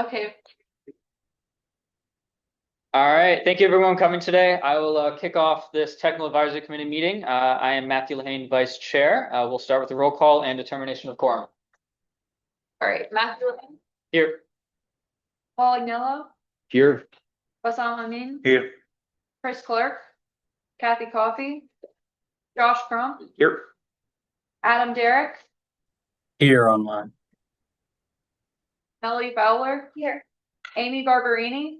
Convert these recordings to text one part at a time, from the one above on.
Okay. All right, thank you everyone coming today. I will kick off this technical advisory committee meeting. I am Matthew Lehane, vice chair. We'll start with the roll call and determination of quorum. All right. Matthew. Here. Paul Agnello. Here. Bassam Amin. Here. Chris Clark. Kathy Coffey. Josh Crump. Here. Adam Derrick. Here online. Melody Fowler. Here. Amy Barberini.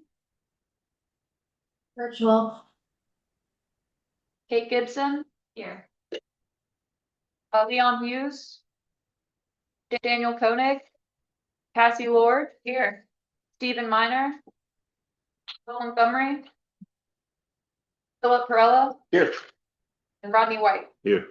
Virtual. Kate Gibson. Here. Leon Hughes. Daniel Koenig. Cassie Lord. Here. Stephen Miner. Will Montgomery. Philip Perella. Here. And Rodney White. Here.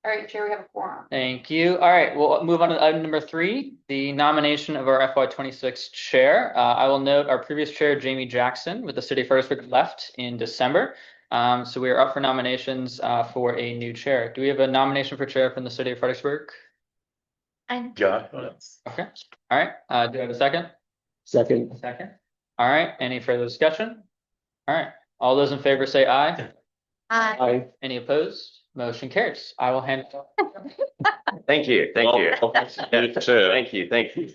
All right, Chair, we have a quorum. Thank you. All right, we'll move on to item number 3, the nomination of our FY26 chair. I will note our previous chair, Jamie Jackson, with the City of Fredericksburg, left in December. So we are up for nominations for a new chair. Do we have a nomination for chair from the City of Fredericksburg? Josh. Okay. All right. Do I have a second? Second. Second. All right. Any further discussion? All right. All those in favor say aye. Aye. Any opposed? Motion carries. I will hand it off. Thank you. Thank you. Sure. Thank you. Thank you.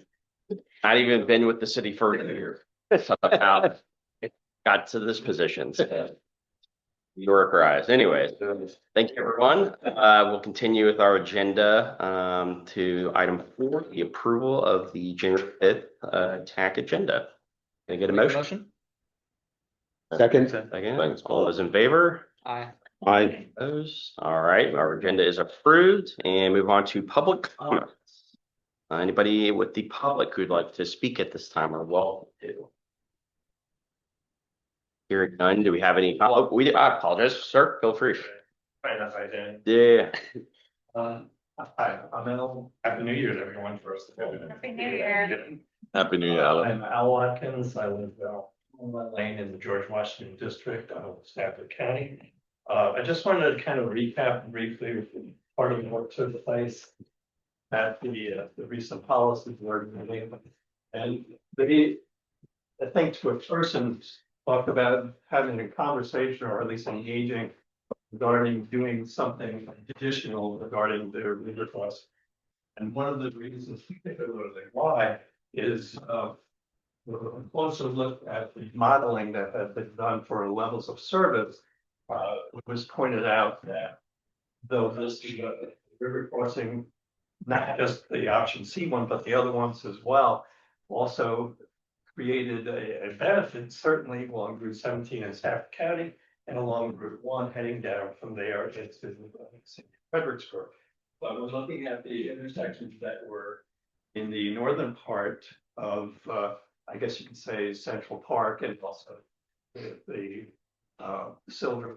Not even been with the city for a year. Somehow it got to this position. So bureaucratized. Anyways, thank you, everyone. We'll continue with our agenda to item 4, the approval of the January 5th TAC agenda. Can I get a motion? Second. Second. All those in favor? Aye. Aye. Opposed? All right, our agenda is approved, and move on to public comments. Anybody with the public who'd like to speak at this time are welcome to. Hearing none, do we have any? Oh, I apologize, sir. Feel free. Fine enough, I did. Yeah. Hi, I'm Al. Happy New Year to everyone first. Happy New Year. Happy New Year, Alan. I'm Al Watkins. I live on One Lane in the George Washington District of Stafford County. I just wanted to kind of recap briefly part of what took place at the recent policy board meeting. And I think to a person talk about having a conversation or at least engaging regarding doing something additional regarding their labor costs. And one of the reasons particularly why is with a closer look at the modeling that has been done for levels of service. It was pointed out that though this river crossing, not just the option C one, but the other ones as well, also created a benefit certainly along Route 17 in Stafford County and along Route 1 heading down from there into Fredericksburg. But we're looking at the intersections that were in the northern part of, I guess you could say, Central Park, and also the Silver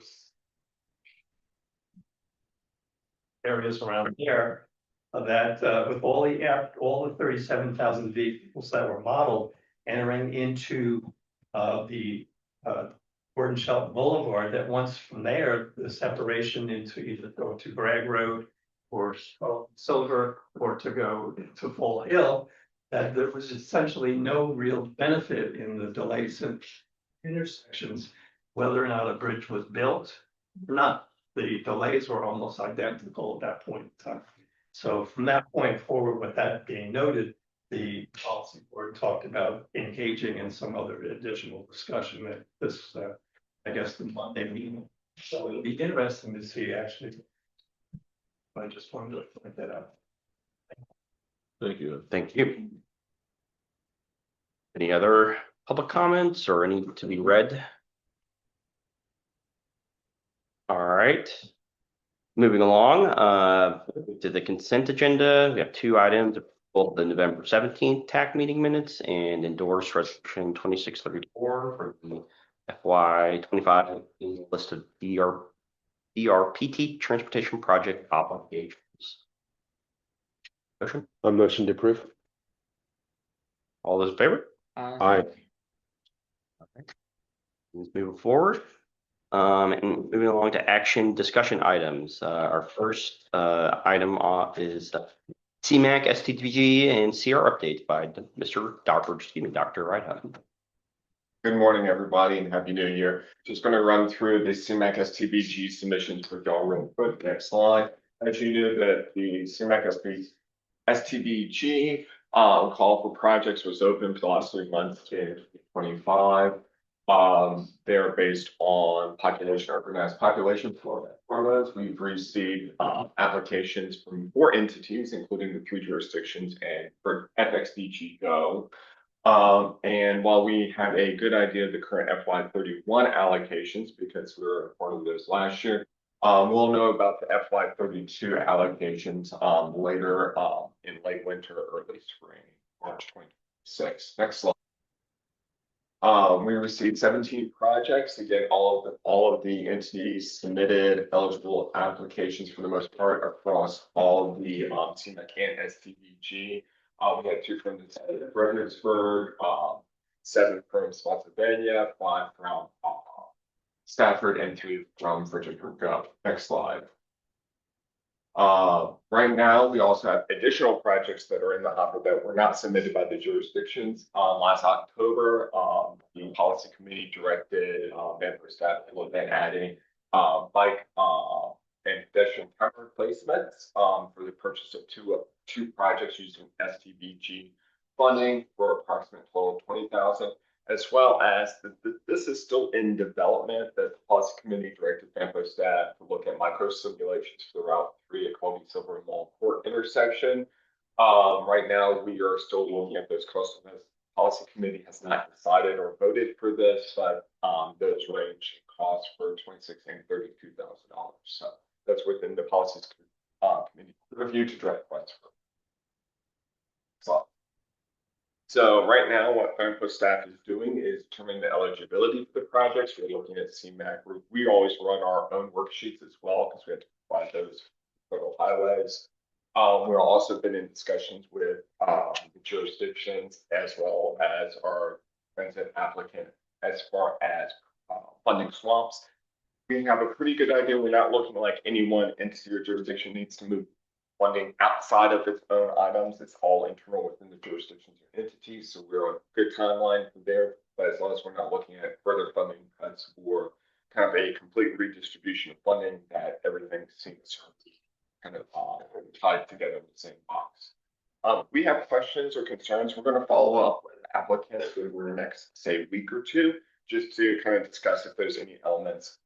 areas around there. That with all the 37,000 vehicles that were modeled entering into the Gordon Shelton Boulevard, that once from there, the separation into either go to Bragg Road or Silver or to go to Fall Hill, that there was essentially no real benefit in the delays in intersections, whether or not a bridge was built or not. The delays were almost identical at that point in time. So from that point forward, with that being noted, the policy board talked about engaging in some other additional discussion at this, I guess, the Monday meeting. So it'll be interesting to see actually. I just wanted to point that out. Thank you. Thank you. Any other public comments or any to be read? All right. Moving along to the consent agenda, we have 2 items. Both the November 17th TAC meeting minutes and endorse resolution 2634 for the FY25 list of DRPT transportation project obligations. Motion? A motion to approve. All those in favor? Aye. Let's move forward. And moving along to action discussion items. Our first item is CMAC, STDG, and CR updates by Dr. Rideout. Good morning, everybody, and Happy New Year. Just going to run through the CMAC STBG submissions for y'all real quick. Next slide. As you know, that the CMAC STBG call for projects was open for the last 3 months in 2025. They're based on organized population formulas. We've received applications from 4 entities, including the 3 jurisdictions and for FXDG Go. And while we have a good idea of the current FY31 allocations, because we were part of those last year, we'll know about the FY32 allocations later in late winter, early spring, March 2026. Next slide. We received 17 projects. Again, all of the entities submitted eligible applications for the most part across all of the CMAC and STBG. We had 2 from the state of Fredericksburg, 7 from Spotsylvania, 5 from Stafford, and 2 from Fredericksburg. Next slide. Right now, we also have additional projects that are in the hopper that were not submitted by the jurisdictions. Last October, the policy committee directed member staff to look at adding bike and pedestrian tire replacements for the purchase of two projects using STBG funding for approximately total of $20,000, as well as this is still in development. That the policy committee directed FAMPO staff to look at micro simulations for Route 3 at Colby Silver and Mall Court intersection. Right now, we are still looking at those costs. The policy committee has not decided or voted for this, but those range in cost for $26,000 and $32,000. So that's within the policy committee review to direct funds for. So right now, what FAMPO staff is doing is determining the eligibility for the projects. We're looking at CMAC. We always run our own worksheets as well because we have to provide those federal highways. We've also been in discussions with the jurisdictions as well as our transit applicant as far as funding swaps. We have a pretty good idea. We're not looking like any one entity or jurisdiction needs to move funding outside of its own items. It's all internal within the jurisdictions or entities. So we're on a good timeline from there. But as long as we're not looking at further funding cuts or kind of a complete redistribution of funding, that everything seems kind of tied together in the same box. We have questions or concerns. We're going to follow up with applicants over the next, say, week or 2, just to kind of discuss if there's any elements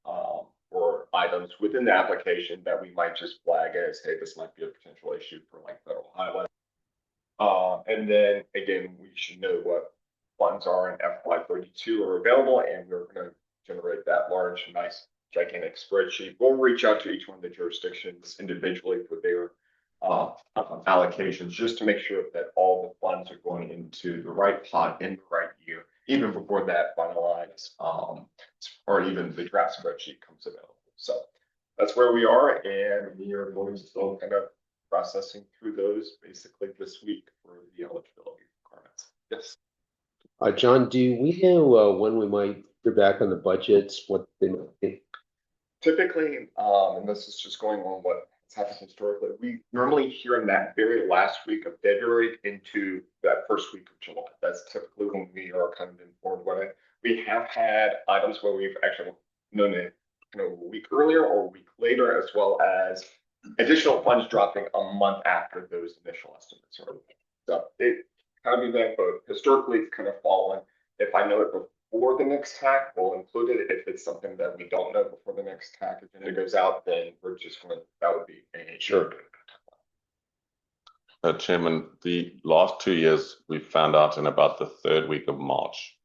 or items within the application that we might just flag as, hey, this might be a potential issue for like federal highway. And then again, we should know what funds are in FY32 are available, and we're going to generate that large, nice, gigantic spreadsheet. We'll reach out to each one of the jurisdictions individually for their allocations, just to make sure that all the funds are going into the right pot in the right year, even before that finalized or even the draft spreadsheet comes available. So that's where we are, and we are going to still kind of processing through those basically this week for the eligibility requirements. Yes. John, do we know when we might hear back on the budgets? What they might be? Typically, and this is just going on what has happened historically, we normally hear in that very last week of February into that first week of July. That's typically when we are kind of informed about it. We have had items where we've actually known it, a week earlier or a week later, as well as additional funds dropping a month after those initial estimates are. So it kind of been, but historically it's kind of fallen. If I know it before the next TAC, we'll include it. If it's something that we don't know before the next TAC agenda goes out, then we're just going to, that would be a Sure. Chairman, the last 2 years we found out in about the 3rd week of March.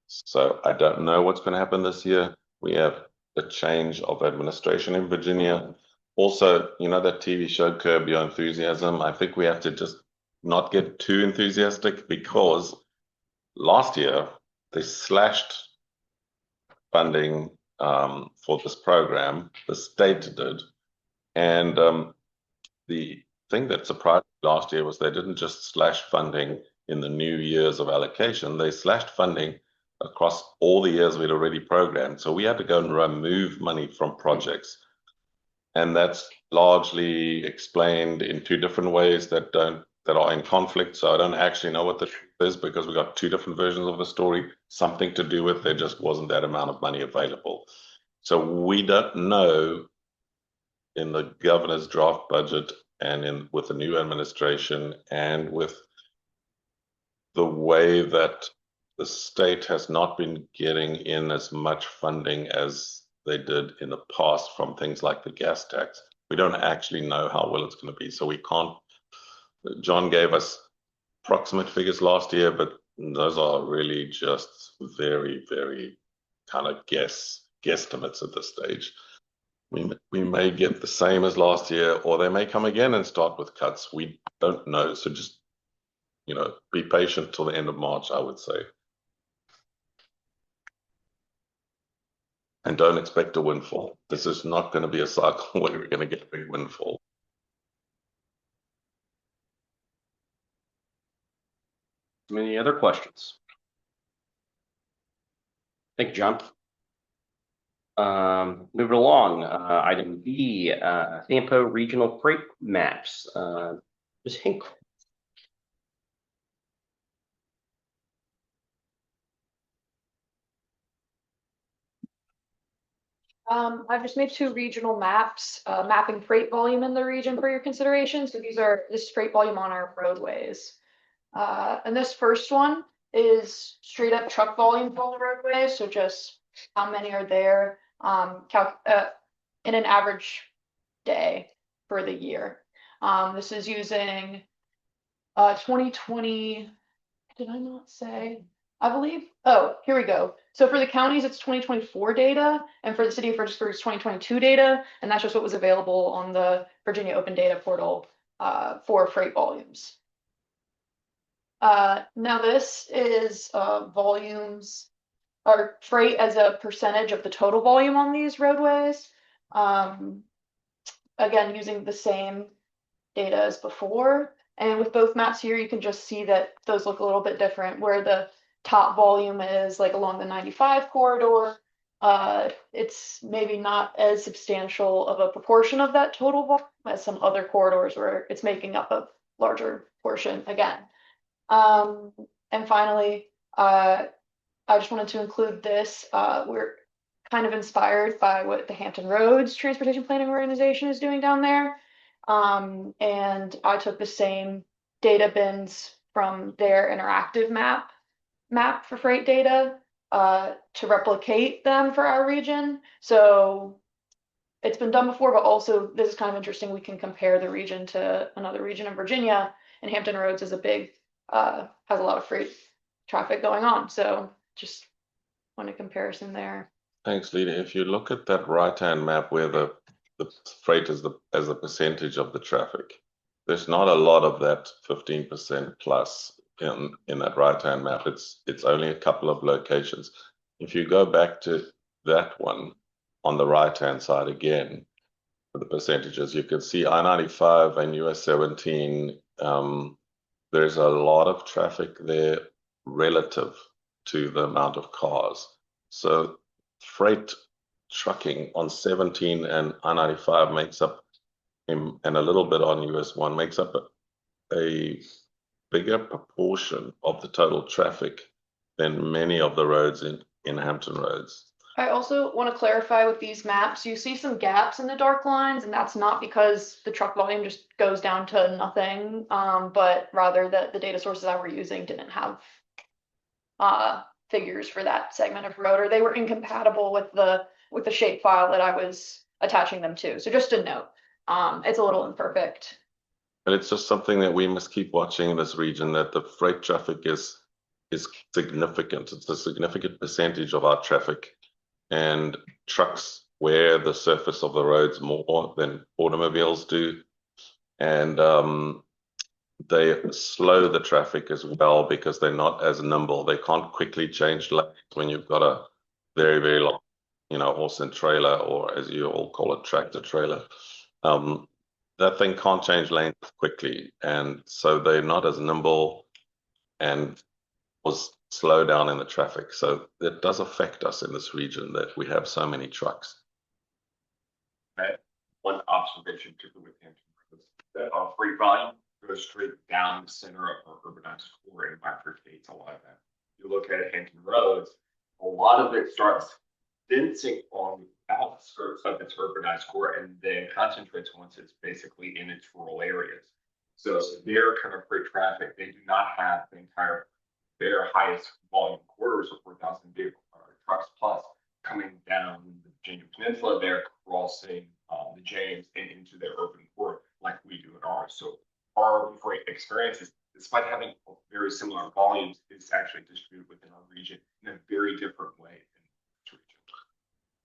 So I don't know what's going to happen this year. We have a change of administration in Virginia. Also, you know, that TV show Curb Your Enthusiasm. I think we have to just not get too enthusiastic, because last year they slashed funding for this program. The state did. And the thing that surprised me last year was they didn't just slash funding in the new years of allocation. They slashed funding across all the years we'd already programmed. So we had to go and remove money from projects. And that's largely explained in two different ways that are in conflict. So I don't actually know what the truth is because we got two different versions of the story. Something to do with there just wasn't that amount of money available. So we don't know in the governor's draft budget and with the new administration and with the way that the state has not been getting in as much funding as they did in the past from things like the gas tax. We don't actually know how well it's going to be. So we can't, John gave us approximate figures last year, but those are really just very, very kind of guesstimates at this stage. We may get the same as last year, or they may come again and start with cuts. We don't know. So just, be patient till the end of March, I would say. And don't expect a windfall. This is not going to be a cycle where we're going to get a big windfall. Any other questions? Thank you, John. Moving along, item B, Thampo Regional Freight Maps. Ms. Hinkle. I've just made two regional maps, mapping freight volume in the region for your consideration. So this is freight volume on our roadways. And this first one is straight up truck volume for all the roadways. So just how many are there, in an average day for the year. This is using 2020, did I not say? I believe, oh, here we go. So for the counties, it's 2024 data, and for the city of Fredericksburg, it's 2022 data, and that's just what was available on the Virginia Open Data Portal for freight volumes. Now this is volumes or freight as a percentage of the total volume on these roadways. Again, using the same data as before. And with both maps here, you can just see that those look a little bit different, where the top volume is like along the 95 corridor. It's maybe not as substantial of a proportion of that total volume as some other corridors where it's making up a larger portion again. And finally, I just wanted to include this. We're kind of inspired by what the Hampton Roads Transportation Planning Organization is doing down there. And I took the same data bins from their interactive map for freight data to replicate them for our region. So it's been done before, but also this is kind of interesting. We can compare the region to another region in Virginia, and Hampton Roads is a big, has a lot of freight traffic going on. So just want a comparison there. Thanks, Lita. If you look at that right-hand map where the freight is as a percentage of the traffic, there's not a lot of that 15% plus in that right-hand map. It's only a couple of locations. If you go back to that one on the right-hand side again, for the percentages, you can see I-95 and US 17. There's a lot of traffic there relative to the amount of cars. So freight trucking on 17 and I-95 makes up, and a little bit on US 1 makes up a bigger proportion of the total traffic than many of the roads in Hampton Roads. I also want to clarify with these maps, you see some gaps in the dark lines, and that's not because the truck volume just goes down to nothing, but rather that the data sources I were using didn't have figures for that segment of road, or they were incompatible with the shapefile that I was attaching them to. So just a note, it's a little imperfect. And it's just something that we must keep watching in this region, that the freight traffic is significant. It's a significant percentage of our traffic, and trucks wear the surface of the roads more than automobiles do. And they slow the traffic as well because they're not as nimble. They can't quickly change lanes when you've got a very, very long, horse and trailer, or as you all call it, tractor trailer. That thing can't change lanes quickly. And so they're not as nimble and was slow down in the traffic. So it does affect us in this region that we have so many trucks. one observation, particularly with Hampton Roads, that our freight volume goes straight down the center of our urbanized core and bifurcates a lot of that. You look at Hampton Roads, a lot of it starts densing on the outskirts of its urbanized core and then concentrates once it's basically in its rural areas. So their kind of freight traffic, they do not have their highest volume quarters of 4,000 vehicle trucks plus coming down the Virginia Peninsula, they're crossing the James and into their urban core like we do in ours. So our freight experiences, despite having very similar volumes, is actually distributed within our region in a very different way.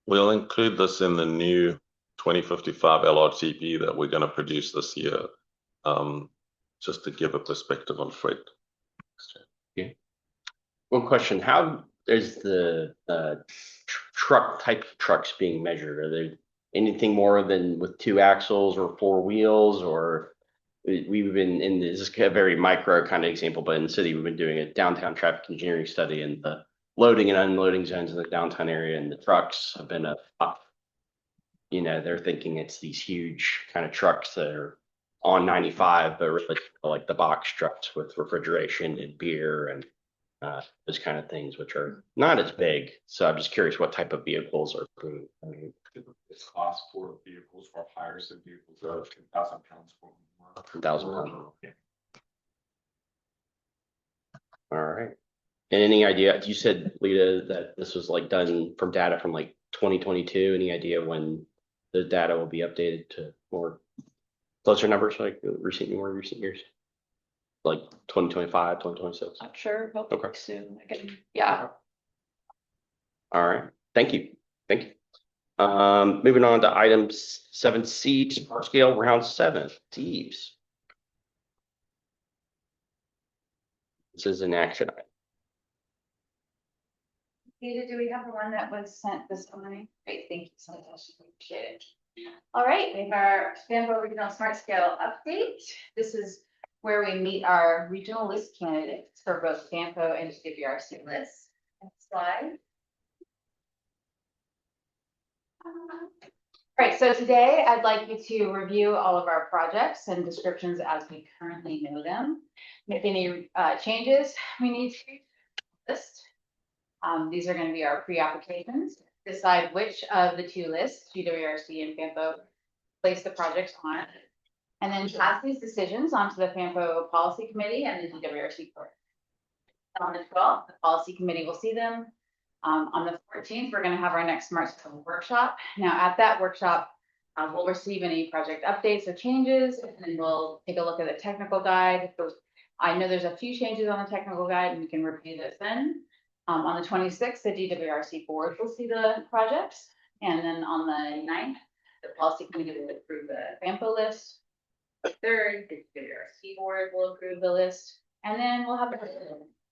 We'll include this in the new 2055 LRTP that we're going to produce this year, just to give a perspective on freight. Yeah. One question: how is the truck type of trucks being measured? Are they anything more than with 2 axles or 4 wheels, or we've been in this is a very micro kind of example, but in the city we've been doing a downtown traffic engineering study, and the loading and unloading zones in the downtown area, and the trucks have been they're thinking it's these huge kind of trucks that are on 95, but really like the box trucks with refrigeration and beer and those kind of things, which are not as big. So I'm just curious what type of vehicles are being. It's class 4 vehicles or higher, so vehicles of 10,000 pounds or more. 10,000 pounds. Yeah. All right. And any idea? You said, Lita, that this was like done from data from like 2022. Any idea when the data will be updated to more closer numbers, like more recent years, like 2025, 2026? Not sure, hopefully Okay. soon. Yeah. All right. Thank you. Moving on to item 7C, smart scale round 7, Teams. This is an action item. Peter, do we have the one that was sent this morning? Great, thank you so much. Appreciate it. All right, we have our Stanford Regional Smart Scale update. This is where we meet our regional list candidates for both SAMPO and WRC lists. Next slide. All right, so today I'd like you to review all of our projects and descriptions as we currently know them. Make any changes we need to list. These are going to be our pre-applications. Decide which of the 2 lists, GWRC and FAMPO, place the projects on, and then pass these decisions onto the FAMPO Policy Committee and the GWRC Court. On the 12th, the Policy Committee will see them. On the 14th, we're going to have our next Smart Scale workshop. Now, at that workshop, we'll receive any project updates or changes, and then we'll take a look at the technical guide. I know there's a few changes on the technical guide, and we can review those then. On the 26th, the GWRC board will see the projects. And then on the 9th, the policy committee will approve the FAMPO list. The 3rd, the GWRC board will approve the list. And then we'll have the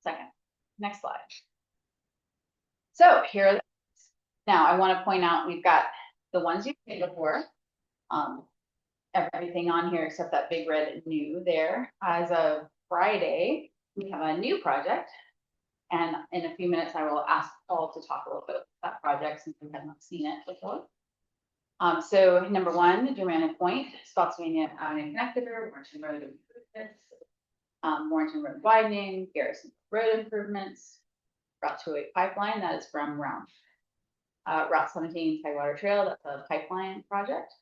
second. Next slide. So here are the now I want to point out we've got the ones you've seen before. Everything on here except that big red new there. As of Friday, we have a new project. And in a few minutes, I will ask Paul to talk a little bit about that project since we have not seen it before. So number 1, Germanic Point, Spotsylvania Avenue Connector, Warrenton Road improvements, Warrenton Road widening, Garrison Road improvements, Route 208 pipeline, that is from Round. Route 17 Tidewater Trail, that's a pipeline project.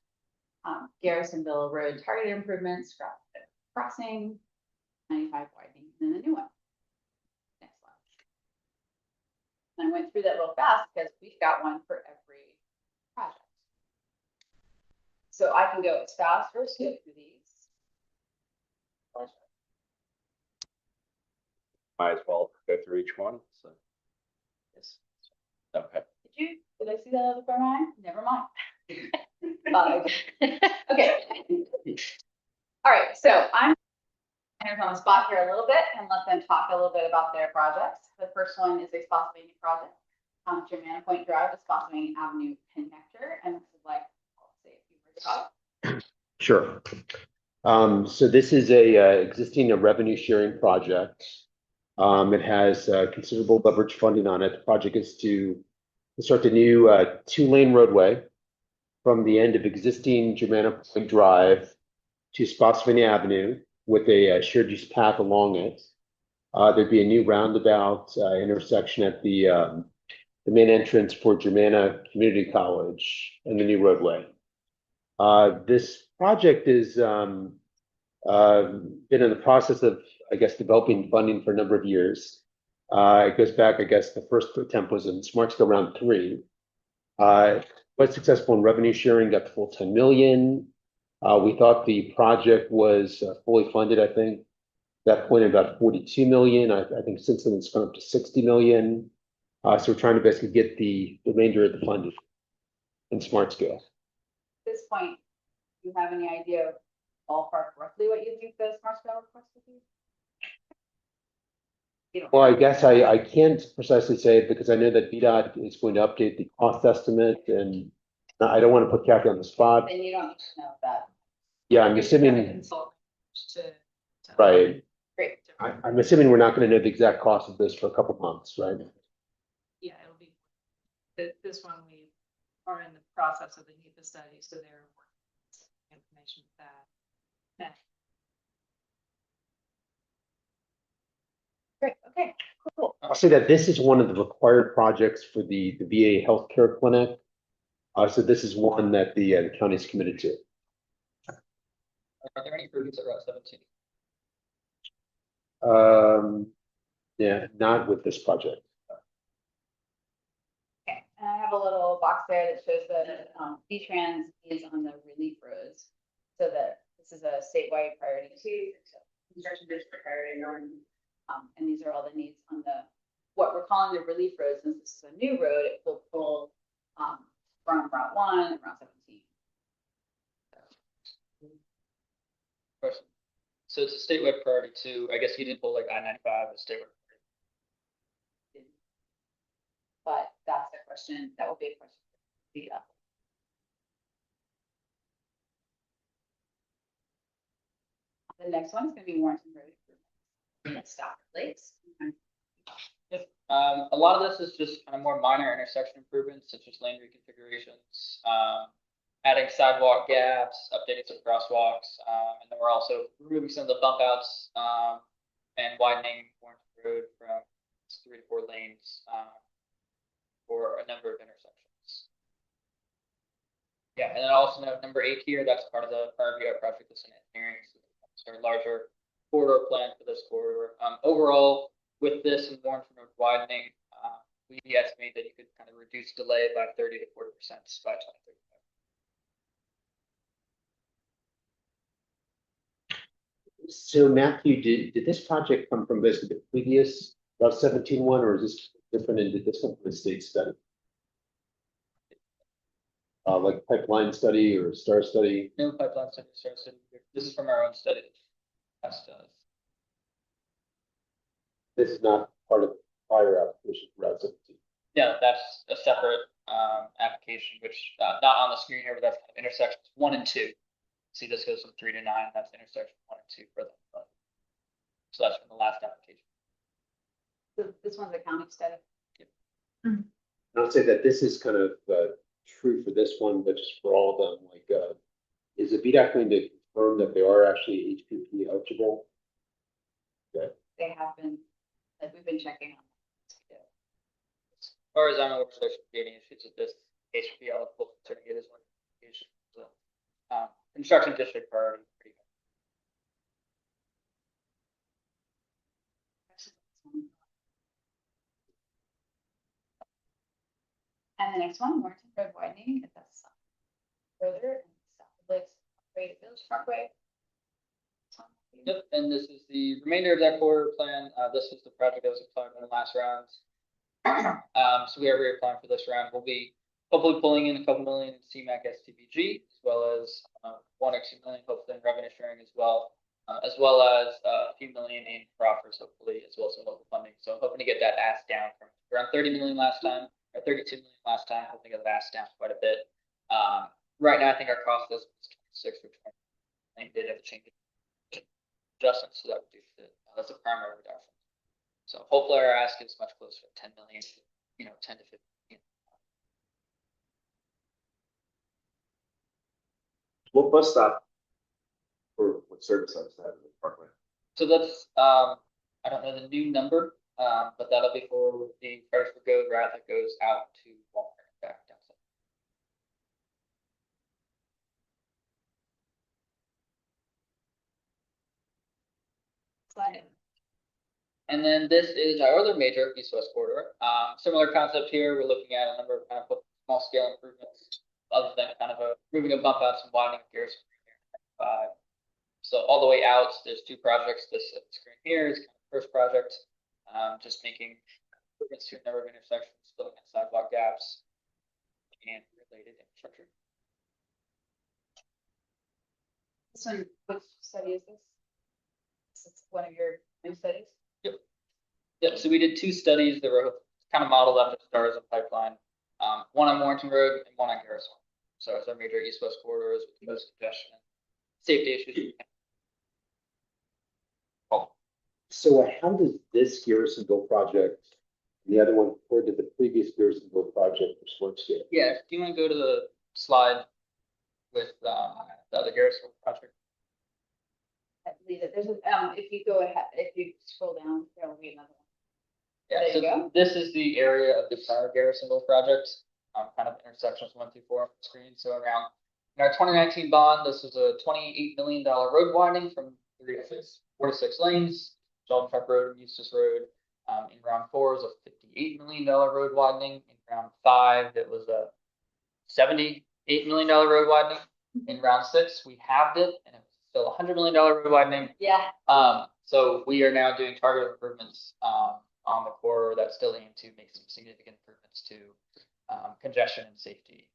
Garrisonville Road targeted improvements, Route crossing, 95 widening, and then the new one. I went through that real fast because we've got one for every project. So I can go as fast or as good through these. Might as well go through each one. So yes. Okay. Did I see that before mine? Never mind. Okay. All right, so I'm on the spot here a little bit and let them talk a little bit about their projects. The first one is a Spotsylvania project. Germanic Point Drive, a Spotsylvania Avenue connector, and this is like, I'll say a few words about it. Sure. So this is a existing revenue sharing project. It has considerable leverage funding on it. The project is to construct a new 2-lane roadway from the end of existing Germana Point Drive to Spotsylvania Avenue with a shared use path along it. There'd be a new roundabout intersection at the main entrance for Germana Community College and the new roadway. This project is been in the process of, I guess, developing funding for a number of years. It goes back, I guess, the first attempt was in Smart Scale Round 3. Was successful in revenue sharing, got the full 10 million. We thought the project was fully funded, I think. At that point, about 42 million. I think since then it's gone up to 60 million. So we're trying to basically get the remainder of the funding in Smart Scale. At this point, do you have any idea of ballpark roughly what you think the smart scale request would be? You don't Well, I know. guess I can't precisely say it because I know that VDOT is going to update the cost estimate, and I don't want to put Kathy on the spot. Then you don't need to know that. Yeah, I'm You're just gonna assuming, consult to- right. Great. I'm assuming we're not going to know the exact cost of this for a couple months, right? Yeah, it'll be, this one, we are in the process of the NEPA study, so they're working on information with that. Yeah. Great, okay, cool. I'll say that this is one of the required projects for the VA healthcare clinic. So this is one that the county is committed to. Are there any improvements at Route 17? Yeah, not with this project. Okay, and I have a little box there that shows that V-Trans is on the relief roads. So that this is a statewide priority too, so construction district priority one. And these are all the needs on the, what we're calling the relief roads, since this is a new road, it will pull from Route 1 and Route 17. Question. So it's a statewide priority too. I guess you didn't pull like I-95 as statewide. But that's a question, that will be a question for the The next one is going to be Warrenton Road improvements. Stop Lakes. A lot of this is just kind of more minor intersection improvements, such as lane reconfigurations, adding sidewalk gaps, updating some crosswalks, and then we're also removing some of the bump outs and widening Warrenton Road from 3 to 4 lanes for a number of intersections. Yeah, and then also note number 8 here, that's part of the RVR project that's in engineering. So it's our larger corridor plan for this corridor. Overall, with this and Warrenton Road widening, we estimate that you could kind of reduce delay by 30 to 40% by 2035. So Matthew, did this project come from basically the previous Route 17 one, or is this different and did this come from a state study? Like pipeline study or star study? No pipeline study, star study. This is from our own study. That's This is not part of the prior application for Route 17. yeah, that's a separate application, which not on the screen here, but that's kind of intersections 1 and 2. See, this goes from 3 to 9. That's intersection 1 and 2 for them. So that's from the last application. So this one's a county study. I'll say that this is kind of true for this one, but just for all of them. Like, is the VDOT going to confirm that they are actually HPP eligible? Okay. They have been, like, we've been checking on. As far as I'm aware, there should be any issues with this HPP eligible certificate as one application. So, construction district priority. Pretty good. And the next one, Warrenton Road widening, if that's further, and Stop Lakes Upgrade Village Parkway. Yep, and this is the remainder of that corridor plan. This was the project that was applied in the last round. So we are reapplying for this round. We'll be hopefully pulling in a couple million in CMAQ STBG, as well as 1 or 2 million hopefully in revenue sharing as well as a few million in proffers, hopefully, as well as some local funding. So I'm hoping to get that ask down from around 30 million last time, or 32 million last time. Hoping to get that ask down quite a bit. Right now, I think our cost is 26 or 20. I think they have to change adjustments, so that reduced it. That's a primary reduction. So hopefully our ask is much closer to 10 million, 10 to 15. What bus stop? Or what service is that in the parkway? So that's, I don't know the new number, but that'll be for the Fredericksburg Go route that goes out to Walmart and back down. Slide. And then this is our other major east-west corridor. Similar concept here. We're looking at a number of kind of small scale improvements, other than kind of moving a bump out, some widening of Garrison. So all the way out, there's two projects. This screen here is kind of the first project, just making improvements to a number of intersections, filling in sidewalk gaps, and related infrastructure. This one, which study is this? This is one of your new studies? Yep, so we did two studies that were kind of modeled after stars of pipeline, one on Warrenton Road and one on Garrison. So it's our major east-west corridors with the most congestion and safety issues. So how does this Garrisonville project, and the other one compared to the previous Garrisonville project for smart scale? Yeah, do you want to go to the slide with the other Garrison project? I believe that there's a, if you go ahead, if you scroll down, there will be another one. Yeah, There so you go. this is the area of the prior Garrisonville project, kind of intersections 1 through 4 on the screen. So around in our 2019 bond, this was a $28 million road widening from 4 to 6 lanes. Sheldon Park Road and Eustis Road. In round 4 is a $58 million road widening. In round 5, it was a $78 million road widening. In round 6, we halved it, and it was still a $100 million road widening. Yeah. So we are now doing targeted improvements on the corridor that still aim to make some significant improvements to congestion and safety.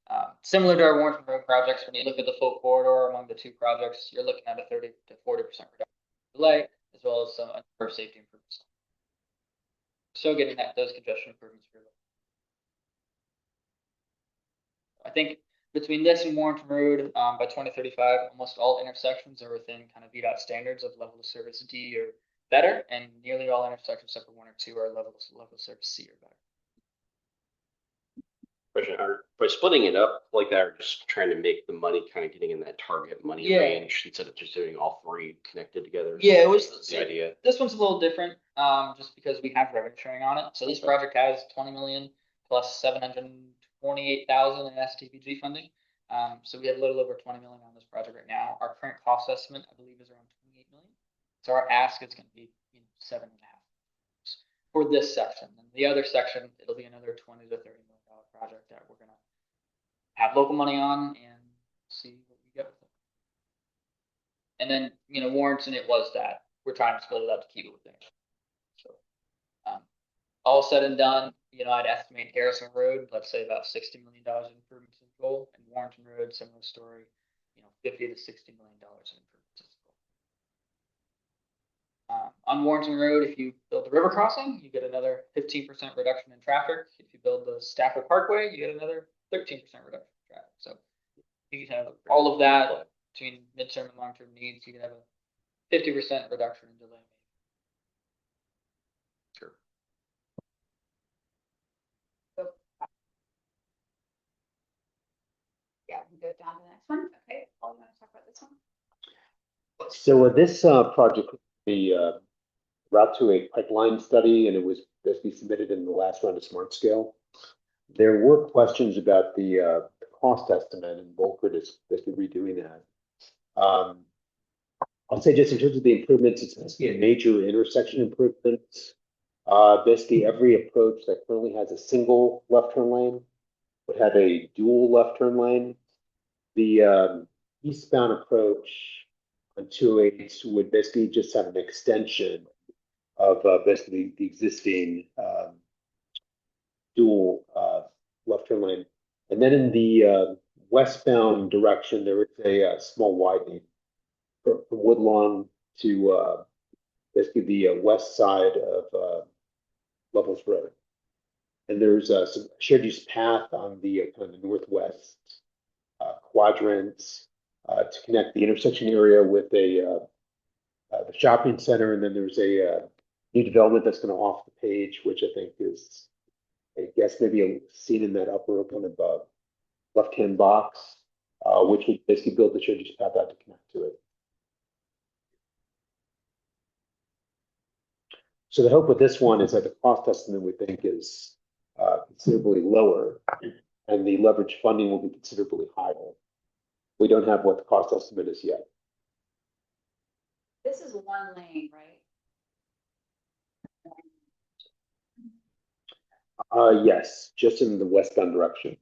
Similar to our Warrenton Road projects, when you look at the full corridor among the two projects, you're looking at a 30 to 40% reduction in delay, as well as some other safety improvements. So getting those congestion improvements really. I think between this and Warrenton Road, by 2035, almost all intersections are within kind of VDOT standards of level of service D or better, and nearly all intersections except for 1 or 2 are level of service C or better. Question, are by splitting it up like that, or just trying to make the money kind of getting in that target money Yeah. range instead of just doing all 3 connected together? Yeah, it was the idea. This one's a little different, just because we have revenue sharing on it. So this project has 20 million plus 728,000 in STPG funding. So we have a little over 20 million on this project right now. Our current cost estimate, I believe, is around 28 million. So our ask is going to be 7.5 for this section. And the other section, it'll be another 20 to 30 million dollar project that we're going to have local money on and see what we get with it. And then, Warrenton, it was that we're trying to split it up to keep it within. So, all said and done, I'd estimate Garrison Road, let's say about $60 million in improvements in goal, and Warrenton Road, similar story, $50 to $60 million in improvements in goal. On Warrenton Road, if you build the river crossing, you get another 15% reduction in traffic. If you build the Stafford Parkway, you get another 13% reduction in traffic. So you can have all of that between midterm and long-term needs. You can have a 50% reduction in delay. Sure. Yeah, we can go down to the next one. Okay, Paul, you want to talk about this one? So this project, the route to a pipeline study, and it was basically submitted in the last round of Smart Scale. There were questions about the cost estimate, and Volker is basically redoing that. I'll say just in terms of the improvements, it's basically a major intersection improvements. Basically, every approach that currently has a single left turn lane would have a dual left turn lane. The eastbound approach on 208 would basically just have an extension of basically the existing dual left turn lane. And then in the westbound direction, there is a small widening from Woodlawn to basically the west side of Lovelace Road. And there's some shared use path on the kind of the northwest quadrants to connect the intersection area with the shopping center. And then there's a new development that's going to off the page, which I think is, I guess, maybe seen in that upper kind of left-hand box. which would basically build the shared use path out to connect to it. So the hope with this one is that the cost estimate we think is considerably lower, and the leverage funding will be considerably higher. We don't have what the cost estimate is yet. This is one lane, right? Yes, just in the westbound direction.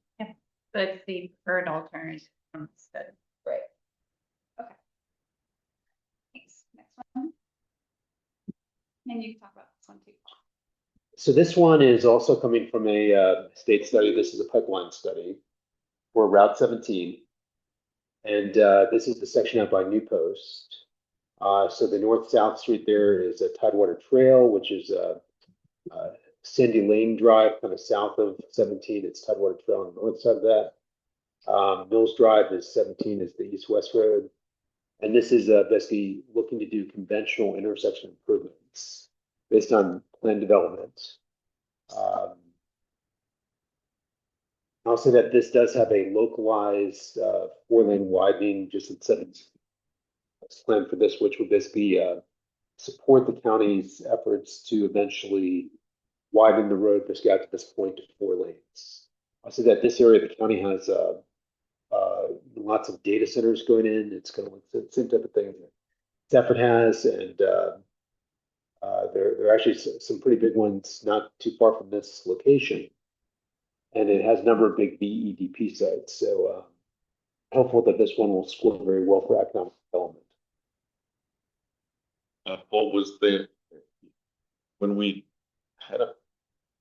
But it's the preferred alternative instead. Right. Okay. Thanks. Next one. And you can talk about this one too. So this one is also coming from a state study. This is a pipeline study for Route 17. And this is the section out by New Post. So the north-south street there is a Tidewater Trail, which is a Sandy Lane Drive, kind of south of 17. It's Tidewater Trail on the north side of that. Mills Drive is 17 is the east-west road. And this is basically looking to do conventional intersection improvements based on plan development. I'll say that this does have a localized 4-lane widening just in 7 plan for this, which would basically support the county's efforts to eventually widen the road basically out to this point to 4 lanes. I'll say that this area, the county has lots of data centers going in. It's going to look the same type of thing that Stafford has, and there are actually some pretty big ones not too far from this location. And it has a number of big BEDP sites. So hopeful that this one will score very well for economic development. Paul, was there, when we had a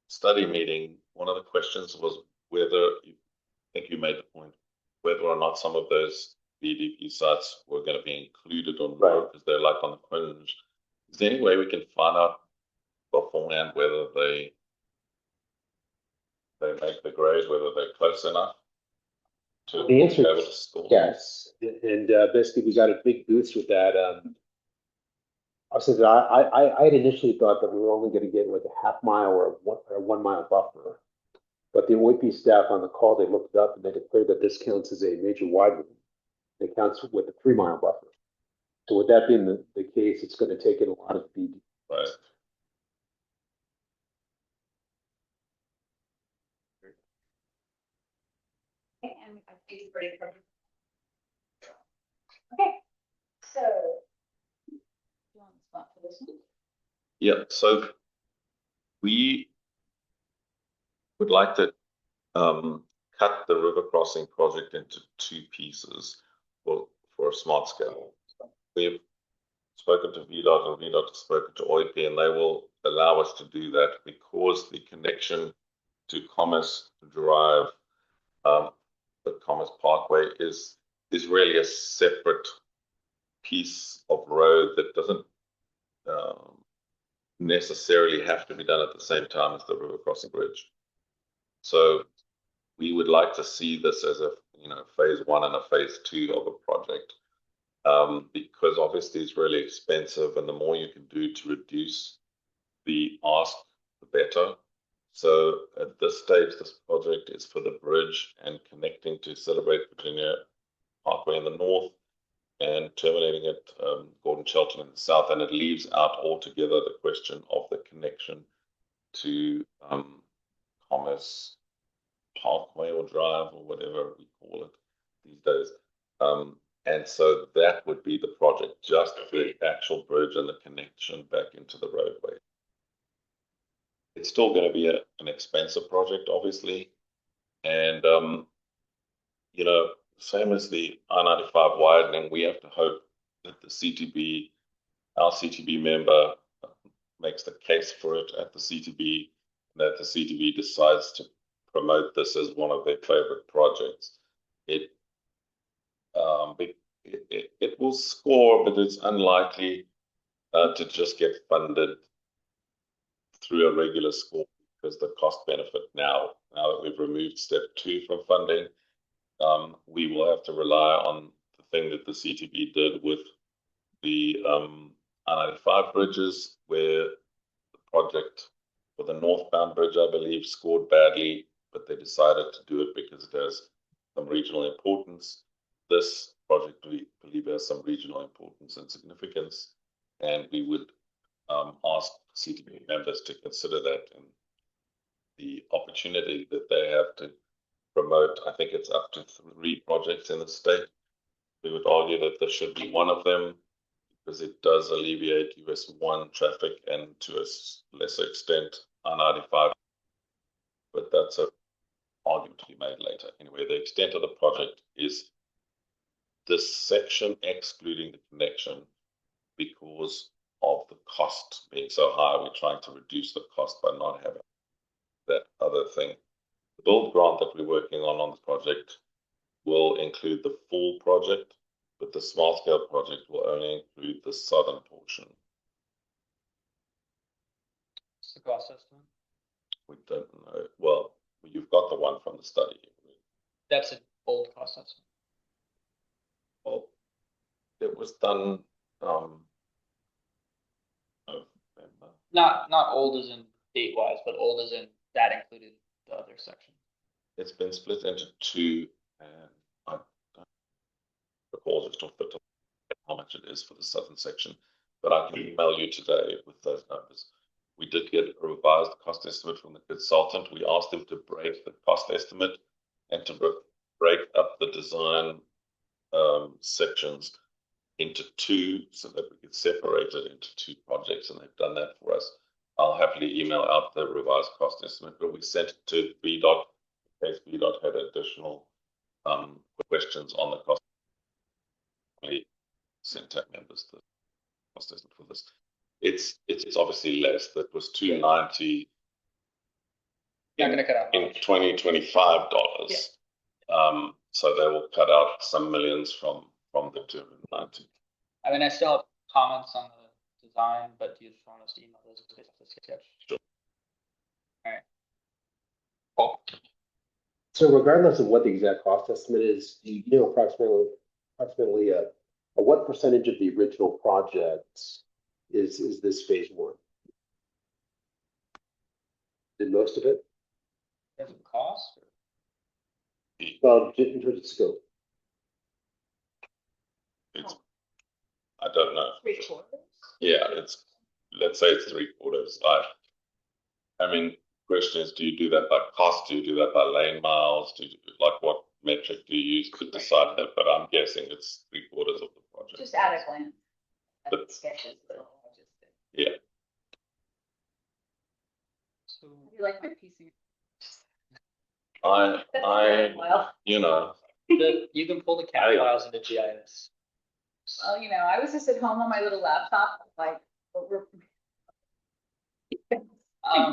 study meeting, one of the questions was whether, I think you made the point, whether or not some of those BDP sites were going to be included on the road because they're like on the fringe. Is there any way we can find out beforehand whether they make the grade, whether they're close enough to The answer be able to score? Yes, and basically we got a big boost with that. I'll say that I had initially thought that we were only going to get like a half mile or a 1 mile buffer, but the OIP staff on the call, they looked it up and they declared that this counts as a major widening. It counts with a 3 mile buffer. So with that being the case, it's going to take in a lot of BD. Right. Okay, and I think it's pretty perfect. Okay, so you want to spot for this one? Yeah, so we would like to cut the river crossing project into 2 pieces for a smart scale. We've spoken to VDOT and VDOT has spoken to OIP, and they will allow us to do that because the connection to Commerce Drive, the Commerce Parkway is really a separate piece of road that doesn't necessarily have to be done at the same time as the river crossing bridge. So we would like to see this as a phase 1 and a phase 2 of a project, because obviously it's really expensive, and the more you can do to reduce the ask, the better. So at this stage, this project is for the bridge and connecting to Celebrate Virginia Parkway in the north and terminating at Gordon Shelton in the south, and it leaves out altogether the question of the connection to Commerce Parkway or Drive or whatever we call it these days. And so that would be the project, just the actual bridge and the connection back into the roadway. It's still going to be an expensive project, obviously. And, same as the I-95 widening, we have to hope that the CTB, our CTB member, makes the case for it at the CTB, that the CTB decides to promote this as one of their favorite projects. It will score, but it's unlikely to just get funded through a regular score, because the cost benefit now that we've removed step 2 from funding, we will have to rely on the thing that the CTB did with the I-95 bridges, where the project for the northbound bridge, I believe, scored badly, but they decided to do it because it has some regional importance. this project we believe has some regional importance and significance, and we would ask CTP members to consider that and the opportunity that they have to promote. I think it's up to 3 projects in the state. We would argue that this should be one of them because it does alleviate US 1 traffic and to a lesser extent I-95. But that's an argument to be made later. Anyway, the extent of the project is this section excluding the connection because of the cost being so high. We're trying to reduce the cost by not having that other thing. The build grant that we're working on the project will include the full project, but the small scale project will only include the southern portion. What's the cost estimate? We don't know. Well, you've got the one from the study. That's an old cost estimate. Well, it was done November. Not old as in date wise, but old as in that included the other section. It's been split into 2, and I don't recall just off the top how much it is for the southern section, but I can email you today with those numbers. We did get a revised cost estimate from the consultant. We asked them to break the cost estimate and to break up the design sections into 2 so that we could separate it into 2 projects, and they've done that for us. I'll happily email out the revised cost estimate, but we sent it to VDOT in case VDOT had additional questions on the cost. We sent TAC members the cost estimate for this. It's obviously less. That was $290 Not going to cut out in much. 2025 dollars. So they will cut out some millions from the 290. I mean, I still have comments on the design, but do you just want us to email those based off the sketch? Sure. All right. Cool. So regardless of what the exact cost estimate is, do you know approximately what percentage of the original project is this phase 1? Did most of it? In terms of cost? Or? Well, in terms of scope. It's, I don't know. 3/4. Yeah, let's say it's 3/4. I mean, question is, do you do that by cost? Do you do that by lane miles? Like what metric do you use to decide that? But I'm guessing it's 3/4 of the project. Just at a glance. At But- the sketches. Yeah. So You like my PC? I, you know, you can pull the CAD files into GIS. Well, I was just at home on my little laptop, like.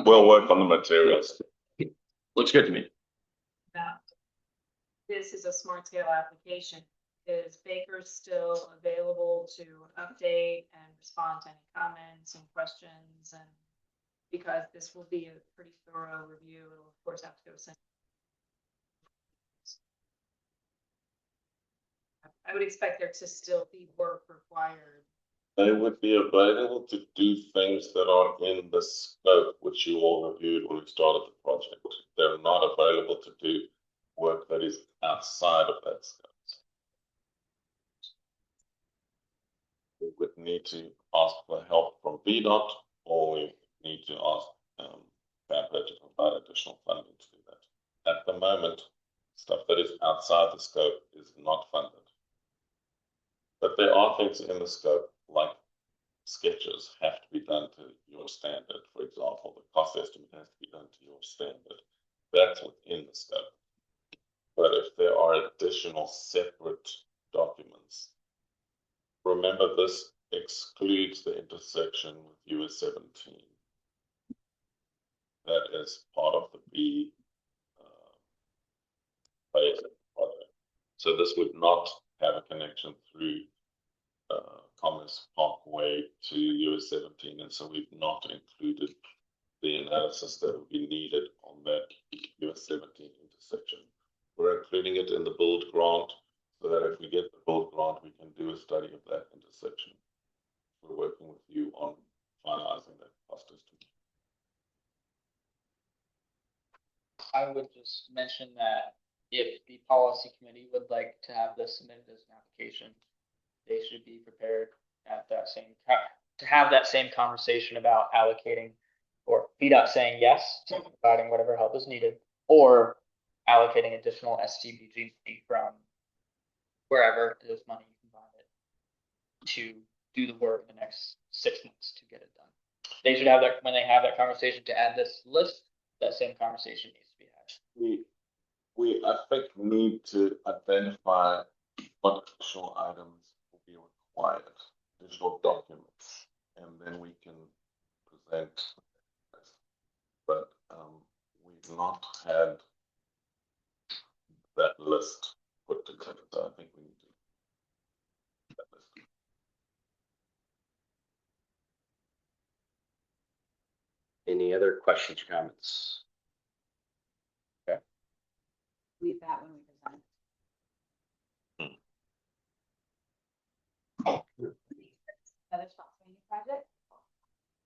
we'll work on the materials. Looks good to me. Now, this is a smart scale application. Is Baker still available to update and respond to any comments and questions? And because this will be a pretty thorough review, it'll of course have to go to Senate. I would expect there to still be work required. They would be available to do things that are in the scope which you all reviewed when we started the project. They're not available to do work that is outside of that scope. We would need to ask for help from VDOT, or we need to ask FAMPA to provide additional funding to do that. At the moment, stuff that is outside the scope is not funded. But there are things in the scope, like sketches have to be done to your standard. For example, the cost estimate has to be done to your standard. That's within the scope. But if there are additional separate documents, remember this excludes the intersection with US 17. That is part of the B phase of the project. So this would not have a connection through Commerce Parkway to US 17, and so we've not included the analysis that would be needed on that US 17 intersection. We're including it in the build grant so that if we get the build grant, we can do a study of that intersection. We're working with you on finalizing that cost estimate. I would just mention that if the policy committee would like to have this submitted as an application, they should be prepared at that same to have that same conversation about allocating or VDOT saying yes to providing whatever help is needed, or allocating additional STBG from wherever there's money you can find it to do the work in the next 6 months to get it done. They should have that when they have that conversation to add this list. That same conversation needs to be had. We I think need to identify what additional items will be required, additional documents, and then we can present. But we've not had that list put together, so I think we need to. That list. Any other questions or comments? Leave that when we present. Another Spotsylvania project?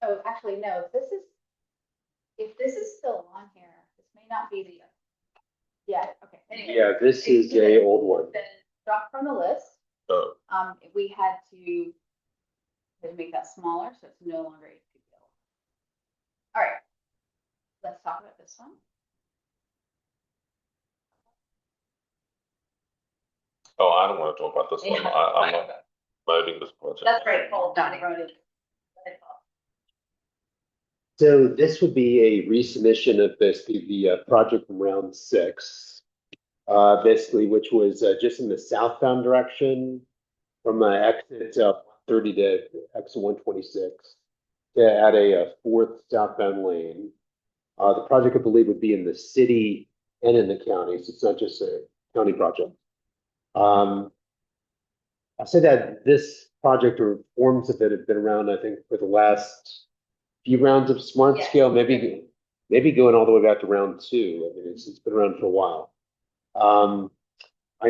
Oh, actually, no, if this is still on here, this may not be the, yeah, okay. Anyway, Yeah, this is a old one. been dropped from the list. Oh. We had to make that smaller, so it's no longer HPP. All right, let's talk about this one. Oh, I don't want to talk about this one. Yeah, I'm not voting this project. That's right, Paul, Donnie wrote it. So this would be a resubmission of basically the project from round 6, basically, which was just in the southbound direction from exit 30 to exit 126 to add a fourth southbound lane. The project, I believe, would be in the city and in the county, so it's not just a county project. I said that this project or forms of it have been around, I think, for the last few rounds of smart Yes. scale, maybe going all the way back to round 2. I mean, it's been around for a while. I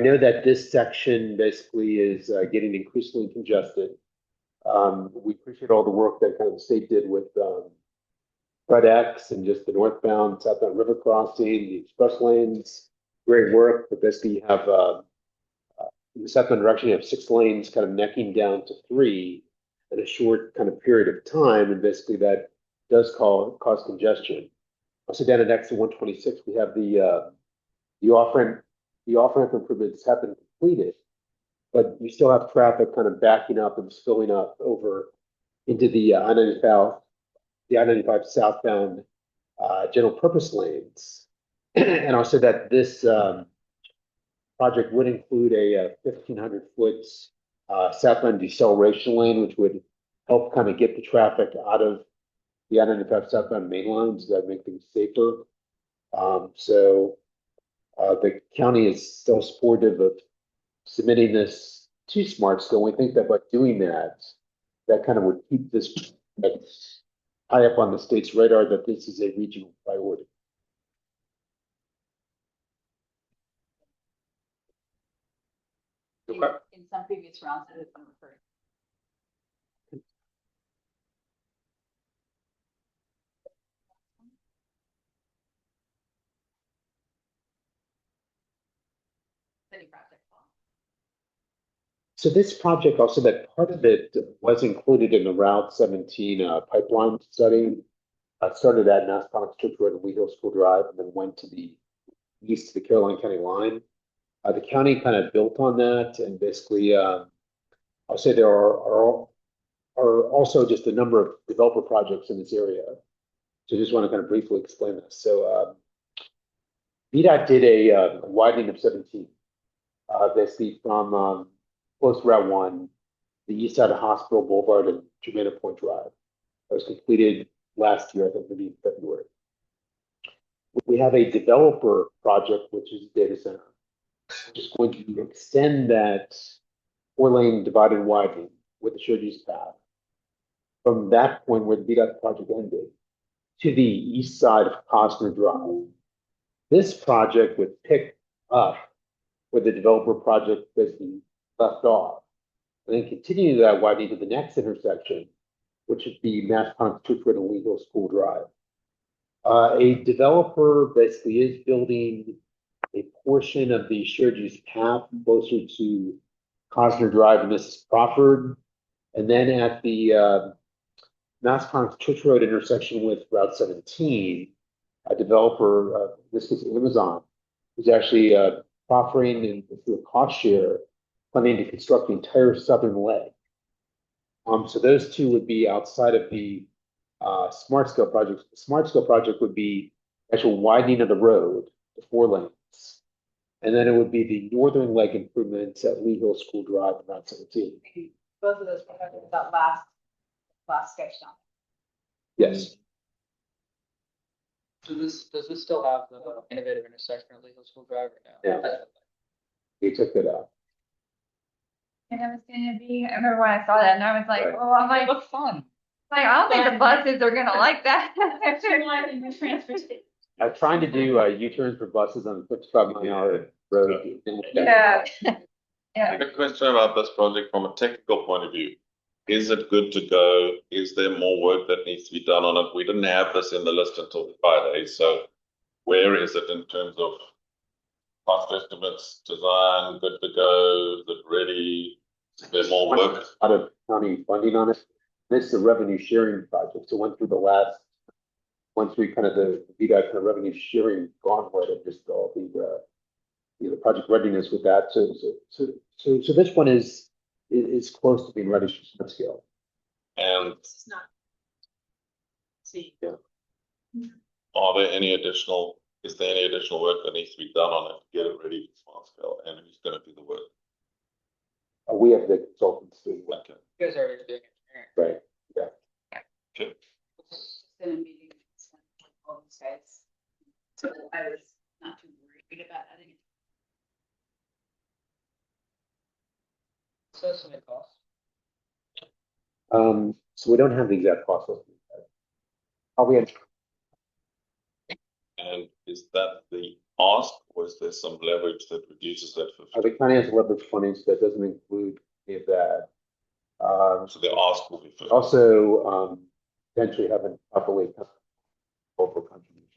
know that this section basically is getting increasingly congested. We appreciate all the work that kind of the state did with FedEx and just the northbound, southbound river crossing, the express lanes. Great work, but basically you have in the southbound direction, you have 6 lanes kind of necking down to 3 in a short kind of period of time, and basically that does cause congestion. Also down at exit 126, we have the off-ramp improvements have been completed, but you still have traffic kind of backing up and spilling up over into the I-95 southbound general purpose lanes. And also that this project would include a 1,500-foot southbound deceleration lane, which would help kind of get the traffic out of the I-95 southbound main line, so that make things safer. The county is still supportive of submitting this to Smart Scale. We think that by doing that, that kind of would keep this high up on the state's radar that this is a regional priority. In some previous rounds, it has been referred. City project. So this project also, that part of it was included in the Route 17 pipeline study. Started at Massaponax Church Road and Lee Hill School Drive, and then went to the east of the Caroline County line. The county kind of built on that, and basically, I'll say there are also just a number of developer projects in this area. So I just want to kind of briefly explain this. So VDOT did a widening of 17, basically from close to Route 1, the east side of Hospital Boulevard and Germana Point Drive. That was completed last year, I think maybe in February. We have a developer project, which is a data center, which is going to extend that 4-lane divided widening with the shared use path from that point where the VDOT project ended to the east side of Cosner Drive. This project would pick up where the developer project basically left off, and then continue that widening to the next intersection, which would be Massaponax Church Road and Lee Hill School Drive. A developer basically is building a portion of the shared use path closer to Cosner Drive and Mrs. Crawford. And then at the Masscon Church Road intersection with Route 17, a developer, this is Amazon, is actually proffering and through a cost share planning to construct the entire southern leg. So those two would be outside of the smart scale project. The smart scale project would be actual widening of the road to 4 lanes. And then it would be the northern leg improvements at Lee Hill School Drive and Route 17. Both of those projects, that last sketch down. Yes. Does this still have the innovative intersection at Legal School Drive or no? Yeah. We took it out. And it was gonna be, I remember when I saw that and I was like, Right. oh, I'm like, Look fun. I don't think the buses are gonna like that. I'm trying to do U-turns for buses on 55-mile-an-hour road. Yeah. Yeah. A question about this project from a technical point of view. Is it good to go? Is there more work that needs to be done on it? We didn't have this in the list until Friday, so where is it in terms of cost estimates, design, good to go, is it ready? Is there more work? A lot of county funding on it. This is a revenue sharing project, so went through kind of the VDOT kind of revenue sharing gauntlet of just all the project readiness with that. So this one is close to being ready for smart scale. And This is not. See. are there any additional, is there any additional work that needs to be done on it to get it ready for smart scale? And who's going to do the work? We have the consultants doing that. Okay. You guys are already doing engineering. Right, yeah. Okay. Been a meeting with all these guys. So I was not too worried about adding it. So estimate cost. So we don't have the exact cost list. Probably had And is that the ask, or is there some leverage that reduces that? the county has leverage funding, so that doesn't include any of that. So the ask will be 50. Also, potentially haven't properly over contributions.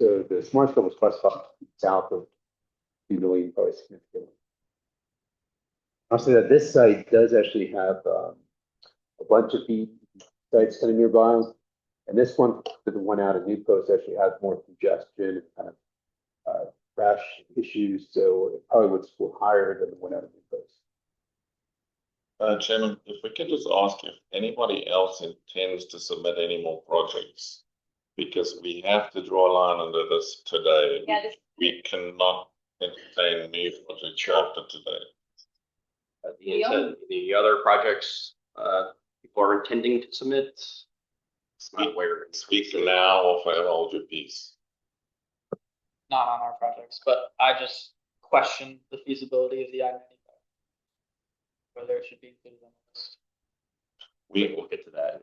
So the smart scale was classified south of 2 million, probably significantly. I'll say that this site does actually have a bunch of the sites kind of nearby. And this one, the one out of New Post, actually has more congestion and kind of crash issues. So it probably would score higher than the one out of New Post. Chairman, if we could just ask if anybody else intends to submit any more projects, because we have to draw a line under this today. Yeah, this, We cannot entertain new projects after today. The other projects, people are intending to submit. It's not where. Speak now or forever hold your peace. Not on our projects, but I just question the feasibility of the I-95. Whether it should be included on the list. We'll get to that.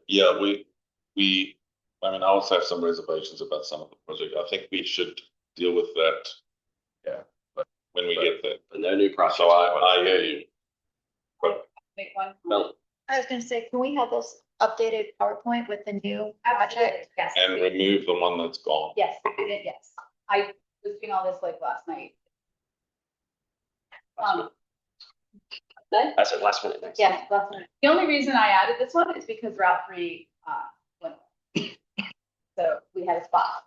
Yeah, I mean, I also have some reservations about some of the project. I think we should deal with that. Yeah. But when we get there. But no new projects. So I hear you. make one. Well, I was gonna say, can we have this updated PowerPoint with the new project? Yes. And remove the one that's gone. Yes, yes. I was doing all this like last night. Good? I said last minute next. Yeah, last minute. The only reason I added this one is because Route 3 went away. So we had a spot.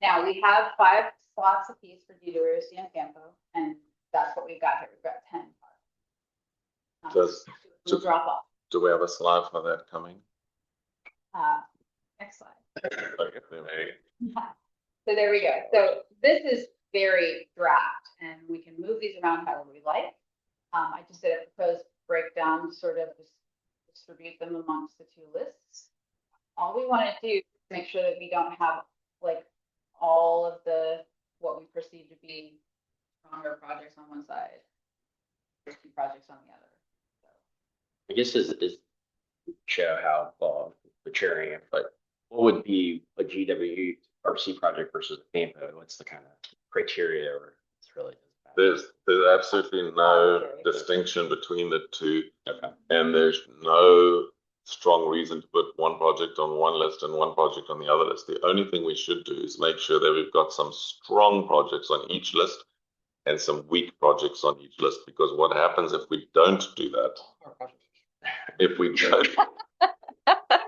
Now we have 5 slots apiece for detours in Campo, and that's what we've got here. We've got 10 cars. Does- Drop off. Do we have a slide for that coming? Next slide. Okay, there we go. So there we go. So this is very draft, and we can move these around however we like. I just did a proposed breakdown, sort of just distribute them amongst the 2 lists. All we want to do is make sure that we don't have like all of the what we perceive to be stronger projects on one side, risky projects on the other. I guess is show how the chairing it, but what would be a GWRC project versus a Campo? What's the kind of criteria, or it's really? There's absolutely no distinction between the two. Okay. And there's no strong reason to put one project on one list and one project on the other list. The only thing we should do is make sure that we've got some strong projects on each list and some weak projects on each list, because what happens if we don't do that? If we don't,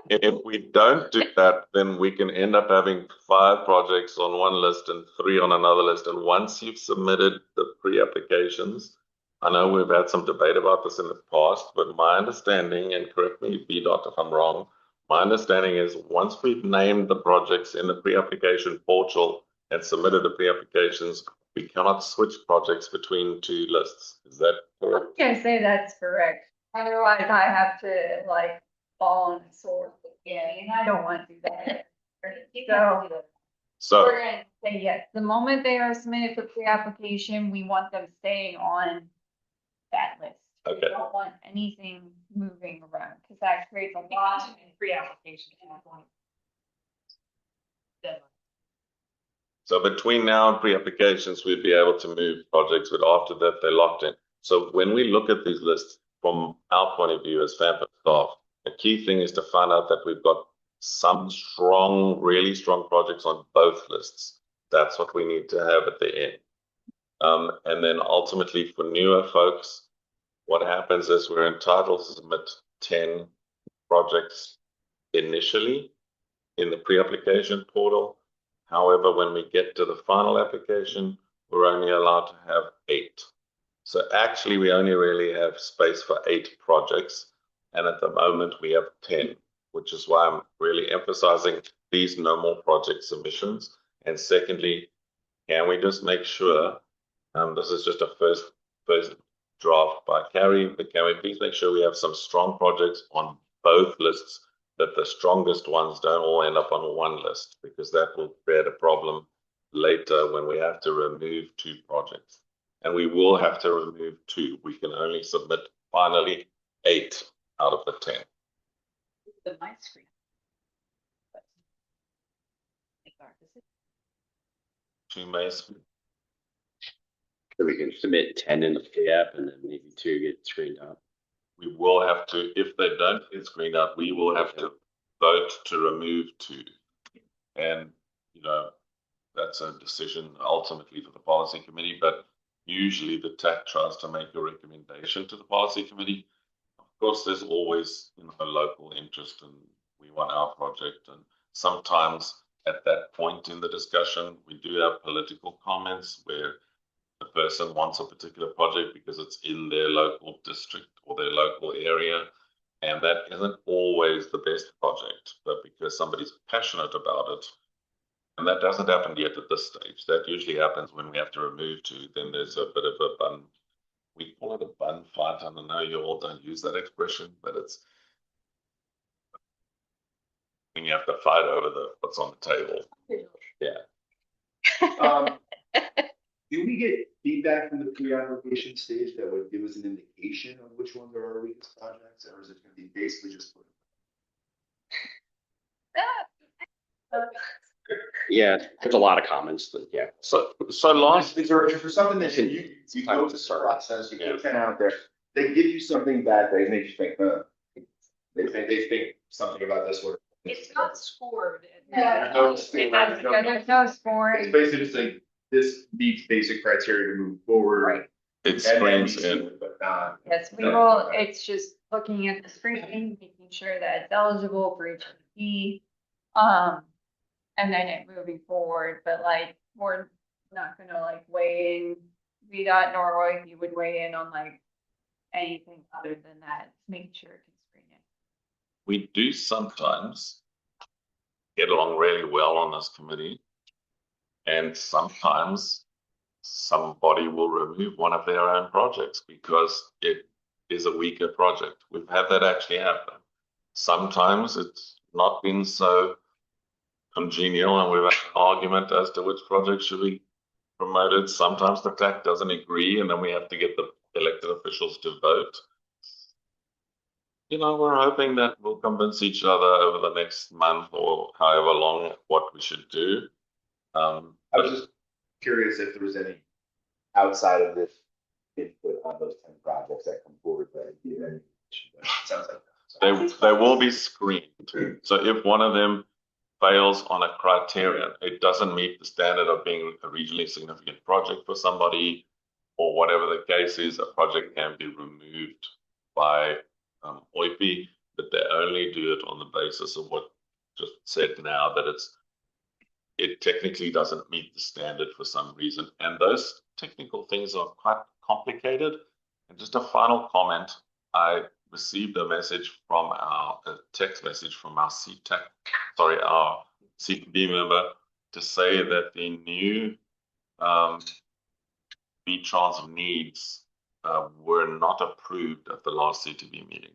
if we don't do that, then we can end up having 5 projects on one list and 3 on another list. And once you've submitted the pre-applications, I know we've had some debate about this in the past, but my understanding, and correct me, B-Dot, if I'm wrong, my understanding is once we've named the projects in the pre-application portal and submitted the pre-applications, we cannot switch projects between 2 lists. Is that correct? I can't say that's correct. Otherwise, I have to like fall on the sword again, and I don't want to do that. So we're So, gonna say yes. The moment they are submitted for pre-application, we want them staying on that list. We okay, don't want anything moving around because that creates a lot of Pre-application standpoint. Deadline. so between now and pre-applications, we'd be able to move projects, but after that, they're locked in. So when we look at these lists from our point of view as FAMPA staff, the key thing is to find out that we've got some strong, really strong projects on both lists. That's what we need to have at the end. And then ultimately for newer folks, what happens is we're entitled to submit 10 projects initially in the pre-application portal. However, when we get to the final application, we're only allowed to have 8. So actually, we only really have space for 8 projects. And at the moment, we have 10, which is why I'm really emphasizing these no more project submissions. And secondly, can we just make sure, this is just a first draft by Carrie, but can we please make sure we have some strong projects on both lists, that the strongest ones don't all end up on one list, because that will create a problem later when we have to remove 2 projects. And we will have to remove 2. We can only submit finally 8 out of the 10. The my screen. Two Mays. So we can submit 10 in the pre-app and then maybe 2 get screened out. We will have to, if they don't get screened out, we will have to vote to remove 2. And, you know, that's a decision ultimately for the policy committee, but usually the TAC tries to make a recommendation to the policy committee. Of course, there's always, you know, a local interest, and we want our project. And sometimes at that point in the discussion, we do have political comments where the person wants a particular project because it's in their local district or their local area. And that isn't always the best project, but because somebody's passionate about it, and that doesn't happen yet at this stage. That usually happens when we have to remove 2. Then there's a bit of a bun. We call it a bun fight. I know you all don't use that expression, but it's when you have to fight over what's on the table. Yeah. Do we get feedback from the pre-application stage that would give us an indication of which ones are our weakest projects, or is it going to be basically just? Yeah, there's a lot of comments that, yeah. So last, Is there something that you go to the process, you put 10 out there, they give you something that they make you think, they think something about this one. It's not scored. There's no score. It's basically just like, this meets basic criteria to move forward. Right. it screens in. But not. Yes, we will, it's just looking at the screening, making sure that it's eligible for HPP. And then it moving forward, but like, we're not gonna like weigh in, VDOT nor if you would weigh in on like anything other than that, making sure it can screen it. We do sometimes get along really well on this committee. And sometimes somebody will remove one of their own projects because it is a weaker project. We've had that actually happen. Sometimes it's not been so congenial and we've had an argument as to which project should be promoted. Sometimes the TAC doesn't agree and then we have to get the elected officials to vote. You know, we're hoping that we'll convince each other over the next month or however long what we should do. I was just curious if there was any outside of this input on those 10 projects that come forward that you know, sounds like that. They will be screened. So if one of them fails on a criterion, it doesn't meet the standard of being a regionally significant project for somebody, or whatever the case is, a project can be removed by OIP, but they only do it on the basis of what just said now, that it technically doesn't meet the standard for some reason. And those technical things are quite complicated. And just a final comment, I received a text message from our our CTB member to say that the new V-Trans needs were not approved at the last CTB meeting.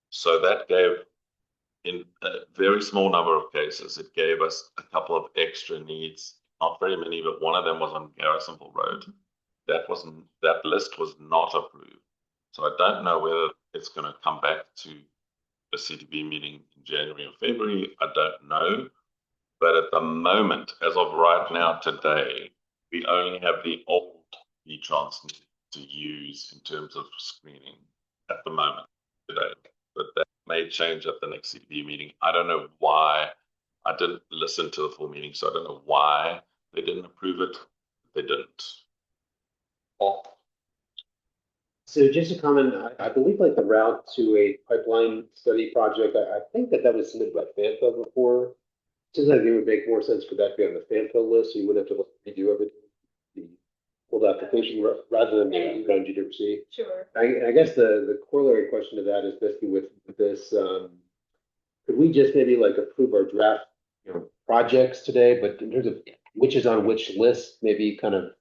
So that gave, in a very small number of cases, it gave us a couple of extra needs, not very many, but one of them was on Garrisonville Road. That list was not approved. So I don't know whether it's going to come back to the CTB meeting in January or February. I don't know. But at the moment, as of right now, today, we only have the old V-Trans to use in terms of screening at the moment today. But that may change at the next CTB meeting. I don't know why. I didn't listen to the full meeting, so I don't know why they didn't approve it. They didn't. So just a comment, I believe like the route to a pipeline study project, I think that was submitted by FAMPA before. Seems like it would make more sense for that to be on the FAMPA list, so you wouldn't have to redo everything. The full application rather than the on GWC. Sure. I guess the corollary question to that is basically with this, could we just maybe like approve our draft, projects today, but in terms of which is on which list, maybe kind of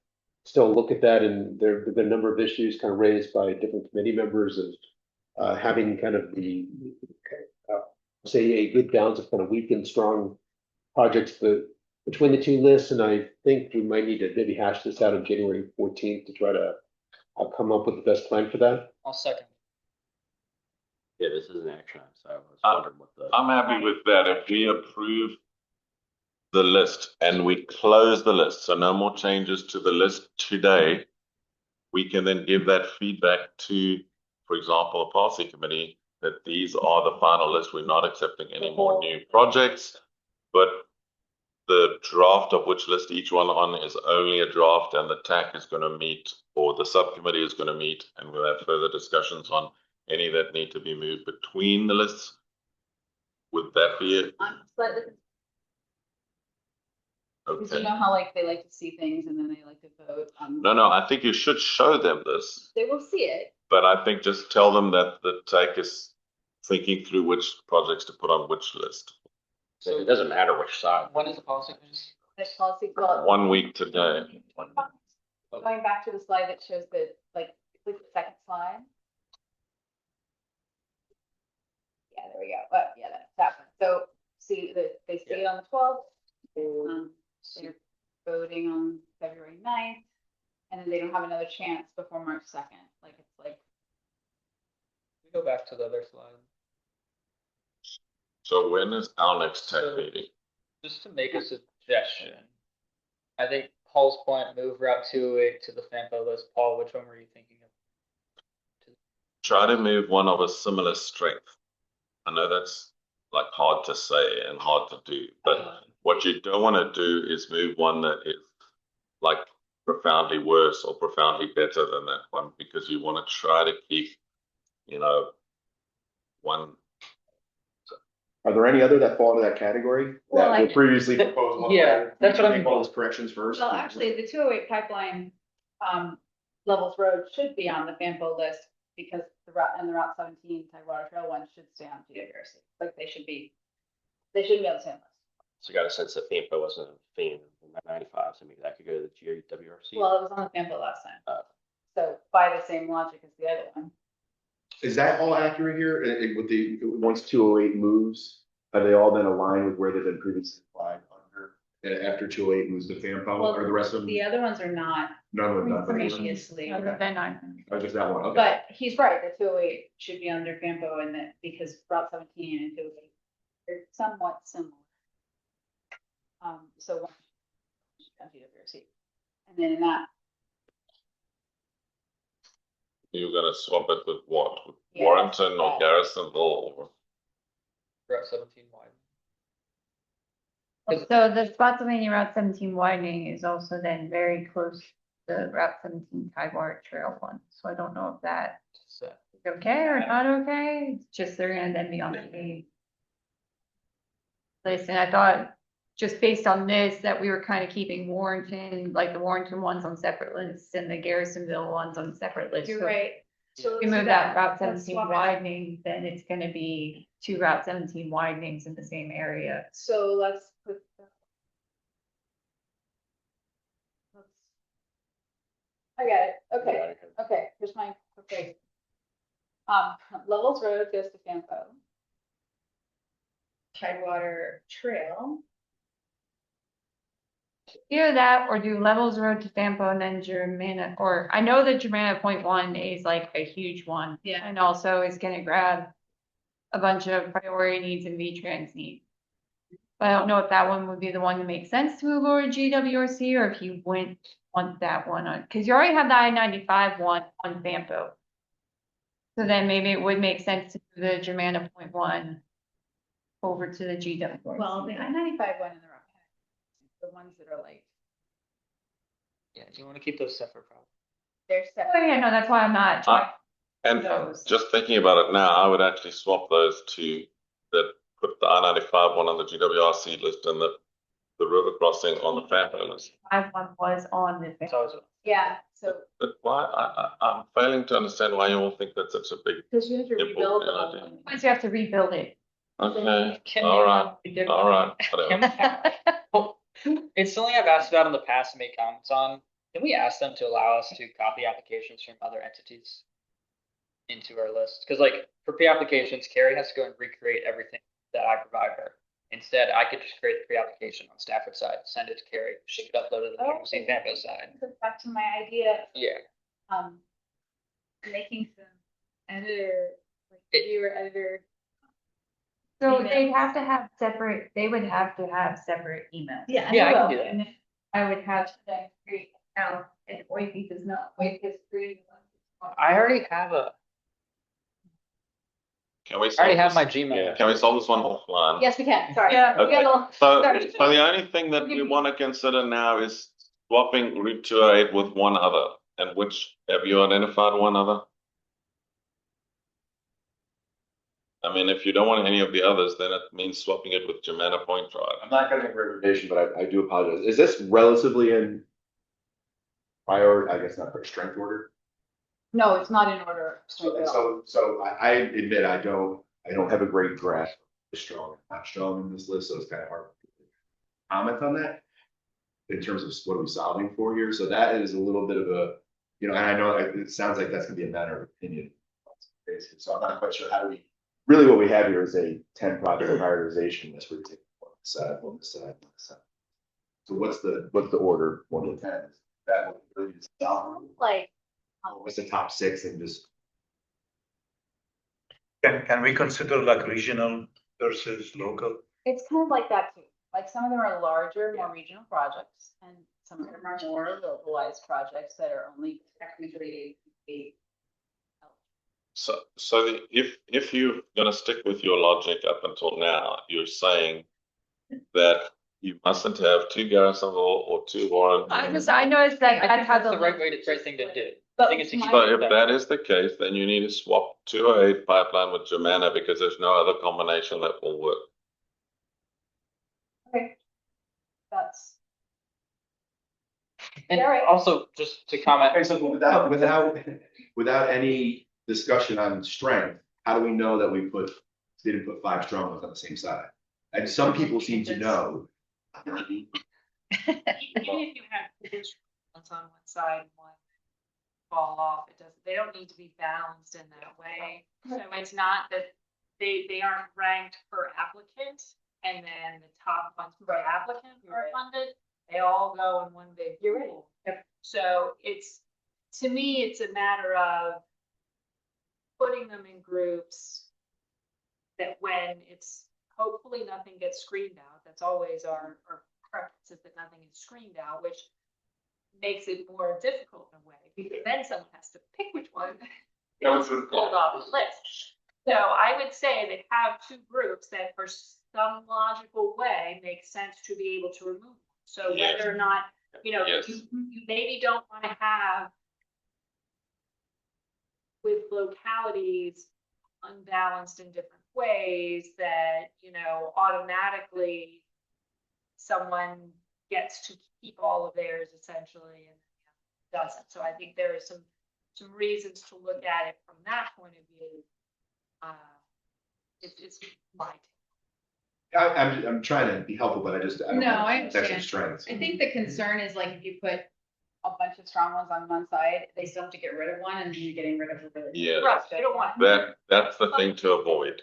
still look at that, and there have been a number of issues kind of raised by different committee members of having kind of the say a good balance of kind of weak and strong projects between the two lists, and I think we might need to maybe hash this out on January 14th to try to come up with the best plan for that. I'll second. Yeah, this is an action item, so I was wondering what the. I'm happy with that. If we approve the list and we close the list, so no more changes to the list today, we can then give that feedback to, for example, a policy committee, that these are the final list. We're not accepting any more new projects, but the draft of which list each one on is only a draft, and the TAC is going to meet, or the subcommittee is going to meet, and we'll have further discussions on any that need to be moved between the lists. Would that be it? Because you Okay. know how like they like to see things and then they like to vote on. No, I think you should show them this, They will see it. but I think just tell them that the TAC is thinking through which projects to put on which list. So it doesn't matter which side. When is the policy committee? The policy, well, 1 week today. going back to the slide that shows the, like the second slide. Yeah, there we go. But yeah, that one. So see that they see it on the 12th. They're voting on February 9th, and then they don't have another chance before March 2nd. Like it's like. We go back to the other slide. So when is our next TAC meeting? Just to make a suggestion, I think Paul's point, move Route 208 to the FAMPA list. Paul, which one were you thinking of? Try to move one of a similar strength. I know that's like hard to say and hard to do, but what you don't want to do is move one that is like profoundly worse or profoundly better than that one, because you want to try to keep, one. Are there any other that fall into that category Well, that were like- previously proposed? Yeah, that's what I mean. Make all those corrections first. Well, actually, the 208 pipeline, Levels Road should be on the FAMPO list because the Route 17 Tidewater Trail one should stay on GWRC. Like they should be on the same list. So got a sense that FAMPA wasn't a fan of 95, so maybe that could go to the GWRC. Well, it was on the FAMPO last time. Oh. So by the same logic as the other one. Is that all accurate here? With once 208 moves, have they all been aligned with where they've been previously applied under? And after 208 moves to FAMPO, or the rest of them? The other ones are not None of them done. previously. Other than I'm. Oh, just that one, okay. But he's right, the 208 should be under FAMPO and that because Route 17 and 208 are somewhat similar. So one should be on GWRC. And then in that. you're gonna swap it with what? With Yeah, Warrington or yeah. Garrisonville or? Route 17 wide. So the Spotsylvania Route 17 widening is also then very close to the Route 17 Tidewater Trail one. So I don't know if that So, is okay or not okay. It's just they're gonna then be on the same list. And I thought, just based on this, that we were kind of keeping Warrington, like the Warrington ones on separate lists and the Garrisonville ones on separate lists. You're So right. So if we let's do move that Route Let's 17 swap it. widening, then it's gonna be 2 Route 17 widenings in the same area. So let's put. I got it. Okay, okay, here's my, okay. Levels Road goes to Fampo. Tidewater Trail. Either that or do Levels Road to Fampo and then Germana, or I know that Germana Point One is like a huge one. Yeah. And also is gonna grab a bunch of priority needs and V-Trans needs. But I don't know if that one would be the one that makes sense to move over to GWRC or if you wouldn't want that one on, because you already have the I-95 one on Fampo. So then maybe it would make sense to move the Germana Point One over to the GWRC. Well, the I-95 one in the wrong. The ones that are like, yeah, you want to keep those separate problems. they're Oh, separate. yeah, no, that's why I'm not. And Those. just thinking about it now, I would actually swap those two, that put the I-95 one on the GWRC list and the river crossing on the Fampo list. One was on the. It's always Yeah, so, But why, I'm failing to understand why you all think that's such a big, because you have to rebuild the whole Important thing. Once you have to rebuild it. okay, Can all we- right, all right. whatever. Well, it's something I've asked about in the past and made comments on. Can we ask them to allow us to copy applications from other entities into our list? Because like for pre-applications, Carrie has to go and recreate everything that I provide her. Instead, I could just create the pre-application on Stafford side, send it to Carrie, she could upload it on the St. Fampo side. So back to my idea, Yeah. making some editor, like It- viewer editor. So Emails. they'd have to have separate, they would have to have separate emails. Yeah. Yeah, I can will. do that. And I would have to then create an account and Wavy does not, Wavy is creating. I already have a, Can we? I already solve have this- my Gmail. Yeah, can we solve this one offline? Yes, we can, sorry. Yeah. We got a little- So, sorry. so the only thing that we want to consider now is swapping Route 208 with one other. And which, have you identified one other? I mean, if you don't want any of the others, then it means swapping it with Germana Point Drive. I'm not gonna make a recommendation, but I do apologize. Is this relatively in priority, I guess not for strength order? No, it's not in order. So I admit I don't have a great grasp of strong, not strong in this list, so it's kind of hard to comment on that. In terms of what are we solving for here, so that is a little bit of a, you know, and I know it sounds like that's gonna be a matter of opinion. So I'm not quite sure how do we, really what we have here is a 10 project prioritization list. We're taking one side, one side, one side. So what's the order, 1 to 10? That one really is down. Like, What's the top 6 and just Can we consider like regional versus local? it's kind of like that too. Like some of them are larger, more regional projects, and some of them are more localized projects that are only technically. If you're gonna stick with your logic up until now, you're saying that you mustn't have 2 Garrisonville or 2 Warren. I noticed that I that's think how that's the right way to, right thing to do. I But think it's a my- huge So if step. that is the case, then you need to swap 208 pipeline with Germana because there's no other combination that will work. Okay. That's. And Yeah, right. also, just to comment, Okay, so without any discussion on strength, how do we know that we didn't put 5 strong ones on the same side? And some people seem to know. Even if you have ones on one side and one fall off, they don't need to be balanced in that way. So it's not that they aren't ranked per applicant and then the top ones per applicant are funded. They all go in one big pool. So to me, it's a matter of putting them in groups that when it's, hopefully nothing gets screened out. That's always our preference is that nothing is screened out, which makes it more difficult in a way, because then someone has to pick which one That is was pulled off the list. So I would say that have two groups that for some logical way make sense to be able to remove. So Yes. whether or not, Yes. you maybe don't want to have with localities unbalanced in different ways that, automatically someone gets to keep all of theirs essentially and doesn't. So I think there are some reasons to look at it from that point of view. It's my take. I'm trying to be helpful, but I don't. No, I That's your understand. strength. I think the concern is like if you put a bunch of strong ones on one side, they still have to get rid of one, and then you're getting rid of the. Yeah. Right, I don't want. That's the thing to avoid.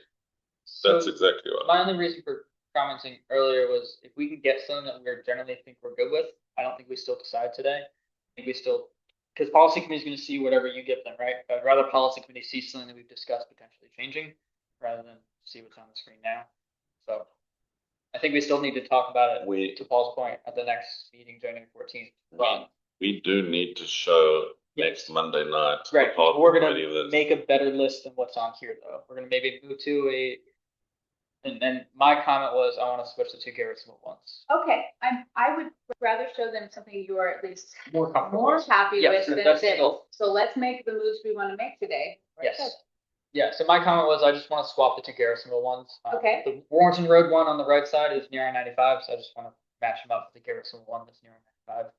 That's So exactly right. my only reason for commenting earlier was if we can get something that we generally think we're good with, I don't think we still decide today. I think we still, because policy committee is going to see whatever you give them, right? I'd rather policy committee see something that we've discussed potentially changing rather than see what's on the screen now. So I think we still need to talk about it, to Paul's point, at the next meeting, January 14th. But We do need to show next Monday night. the right, policy we're committee gonna that- make a better list than what's on here, though. We're gonna maybe move to a, and my comment was I want to switch the two Garrison at once. Okay, I would rather show them something you are at least More comfortable. more happy Yes, with than that's this. still- So let's make the moves we want to make today. Right? Yes. Yeah, so my comment was I just want to swap the two Garrisonville ones. Okay. The Warrenton Road one on the right side is near I-95, so I just want to match them up with the Garrisonville one that's near I-95.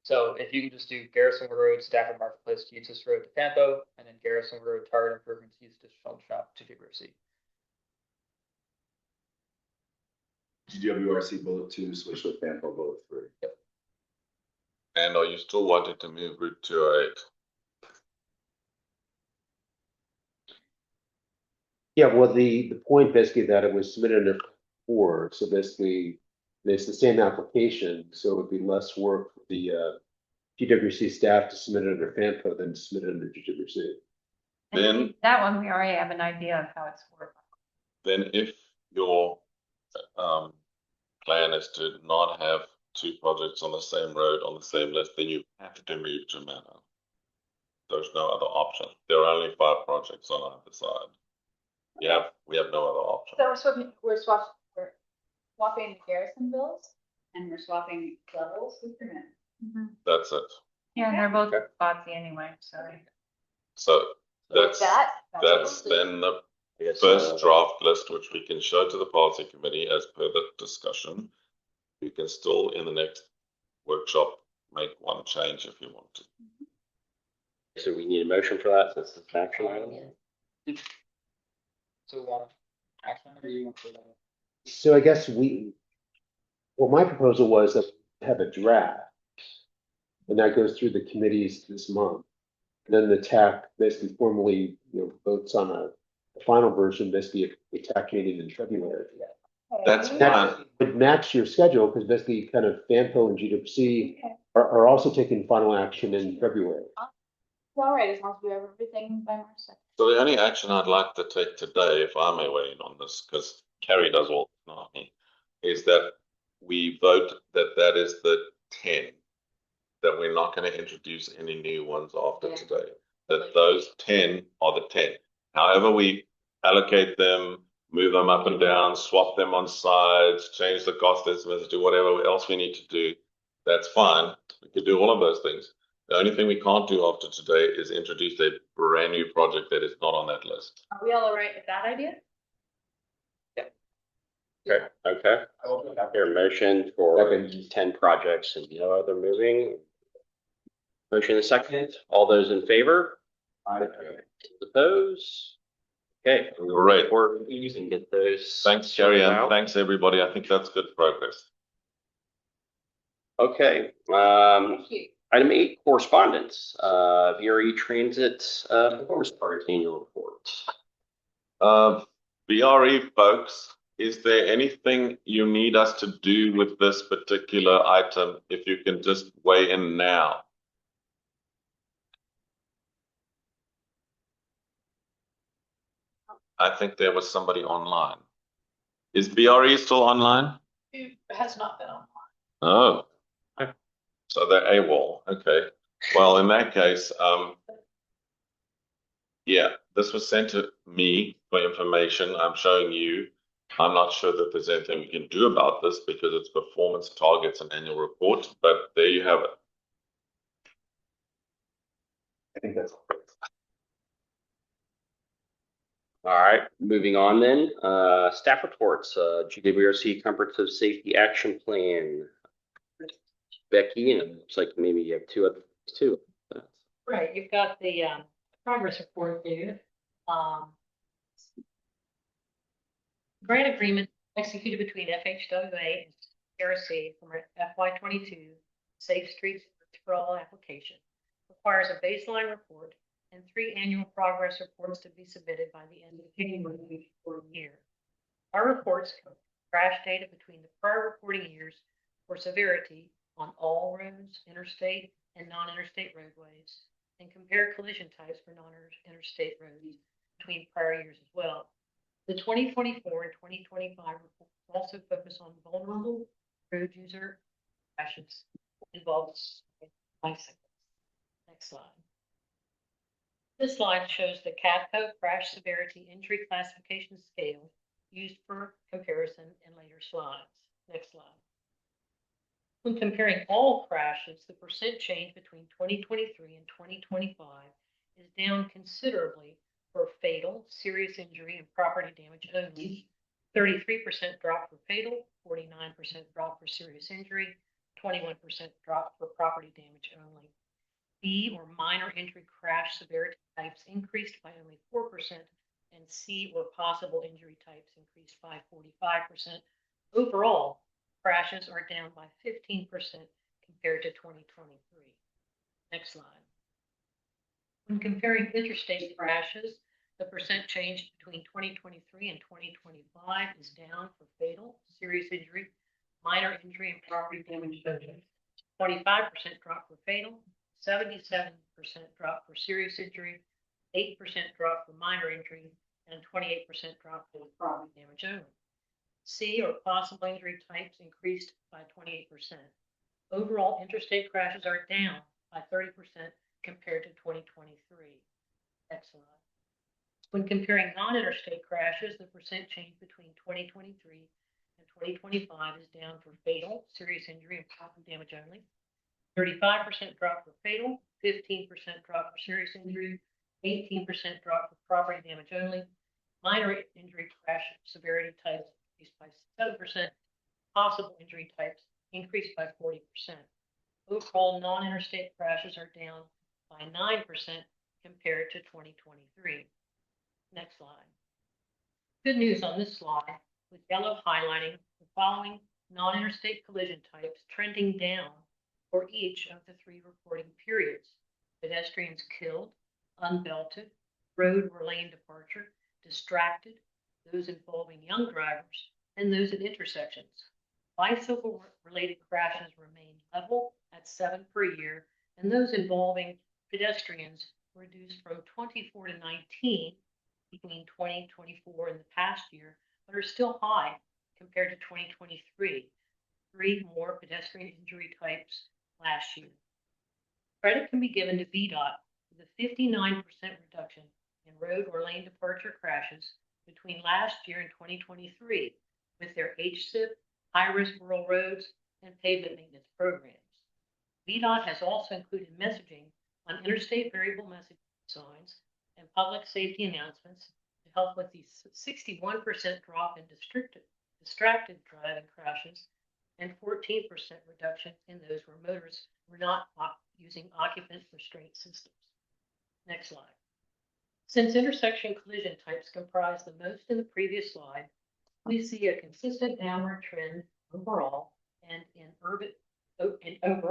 So if you can just do Garrisonville Road, Stafford Marketplace to Eustis Road to Tampo, and then Garrisonville Road, Target Improvements, Eustis Sheldon Shop to WRC. GWRC bullet 2, switch with Banfield bullet 3. And are you still wanting to move Route 208? Yeah, well, the point basically that it was submitted under 4, so basically it's the same application, so it would be less work for the GWC staff to submit it under FAMPO than to submit it under GWC. Then- That one, we already have an idea of how it's working. Then if your plan is to not have two projects on the same road on the same list, then you have to move Germano. There's no other option. There are only 5 projects on either side. We have no other option. So we're swapping the Garrisonvilles and we're swapping levels with Vernon. That's it. Yeah, and they're both botsy anyway, so. So With that's then the first draft list, which we can show to the policy committee as per the discussion. You can still, in the next workshop, make one change if you want to. So we need a motion for that, since it's an action item. So we want to action or you want to? So I guess my proposal was that we have a draft. And that goes through the committees this month. And then the TAC basically formally, votes on a final version, basically a TAC meeting in February. That's That fine. would match your schedule because basically kind of FAMPO and GWC are also taking final action in February. All right, as long as we have everything by March 2nd. So the only action I'd like to take today, if I may weigh in on this, because Carrie does all, not me, is that we vote that is the 10. That we're not going to introduce any new ones after today. That those 10 are the 10. However, we allocate them, move them up and down, swap them on sides, change the cost estimates, do whatever else we need to do. That's fine. We could do all of those things. The only thing we can't do after today is introduce a brand new project that is not on that list. Are we all right with that idea? Okay. Got your motion for 10 projects and no other moving. Motion and second. All those in favor? Opposed? Okay. Great. Or you can get those. Thanks, Carrie, sorted and out. thanks, everybody. I think that's good progress. Okay. Thank you. Item 8, correspondence. VRE Transit performance target annual report. BRE folks, is there anything you need us to do with this particular item? If you can just weigh in now. I think there was somebody online. Is BRE still online? It has not been on. Oh. So they're AWOL, okay. Well, in that case, yeah, this was sent to me for information. I'm showing you. I'm not sure that there's anything we can do about this because it's performance targets and annual report, but there you have it. I think that's. All right, moving on then, staff reports, GWRC Comprehensive Safety Action Plan. Becky, and it looks like maybe you have two other, too. Right, you've got the progress report here. Grant agreement executed between FHWA and CRC from FY 22 Safe Streets for All application requires a baseline report and 3 annual progress reports to be submitted by the end of the year. Our reports cover crash data between the prior reporting years for severity on all roads, interstate and non-interstate roadways, and compare collision types for non-interstate roads between prior years as well. The 2024 and 2025 reports also focus on vulnerable road user crashes involved bicycles. Next slide. This slide shows the CATCO crash severity injury classification scale used for comparison in later slides. Next slide. When comparing all crashes, the percent change between 2023 and 2025 is down considerably for fatal, serious injury, and property damage only. 33% drop for fatal, 49% drop for serious injury, 21% drop for property damage only. B or minor injury crash severity types increased by only 4%, and C or possible injury types increased by 45%. Overall, crashes are down by 15% compared to 2023. Next slide. When comparing interstate crashes, the percent change between 2023 and 2025 is down for fatal, serious injury, minor injury, and property damage. 25% drop for fatal, 77% drop for serious injury, 8% drop for minor injury, and 28% drop for property damage only. C or possible injury types increased by 28%. Overall, interstate crashes are down by 30% compared to 2023. Next slide. When comparing non-interstate crashes, the percent change between 2023 and 2025 is down for fatal, serious injury, and property damage only. 35% drop for fatal, 15% drop for serious injury, 18% drop for property damage only. Minor injury crash severity types increased by 7%. Possible injury types increased by 40%. Overall, non-interstate crashes are down by 9% compared to 2023. Next slide. Good news on this slide, with yellow highlighting the following non-interstate collision types trending down for each of the 3 reporting periods: pedestrians killed, unbelted, road or lane departure, distracted, those involving young drivers, and those at intersections. Bicycle-related crashes remain level at 7 per year, and those involving pedestrians reduced from 24 to 19 between 2024 and the past year, but are still high compared to 2023. 3 more pedestrian injury types last year. Credit can be given to VDOT with a 59% reduction in road or lane departure crashes between last year and 2023 with their HSIP, high-risk rural roads, and pavement maintenance programs. VDOT has also included messaging on interstate variable message signs and public safety announcements to help with the 61% drop in distracted driving crashes and 14% reduction in those where motorists were not using occupant restraint systems. Next slide. Since intersection collision types comprise the most in the previous slide, we see a consistent downward trend overall and in urban and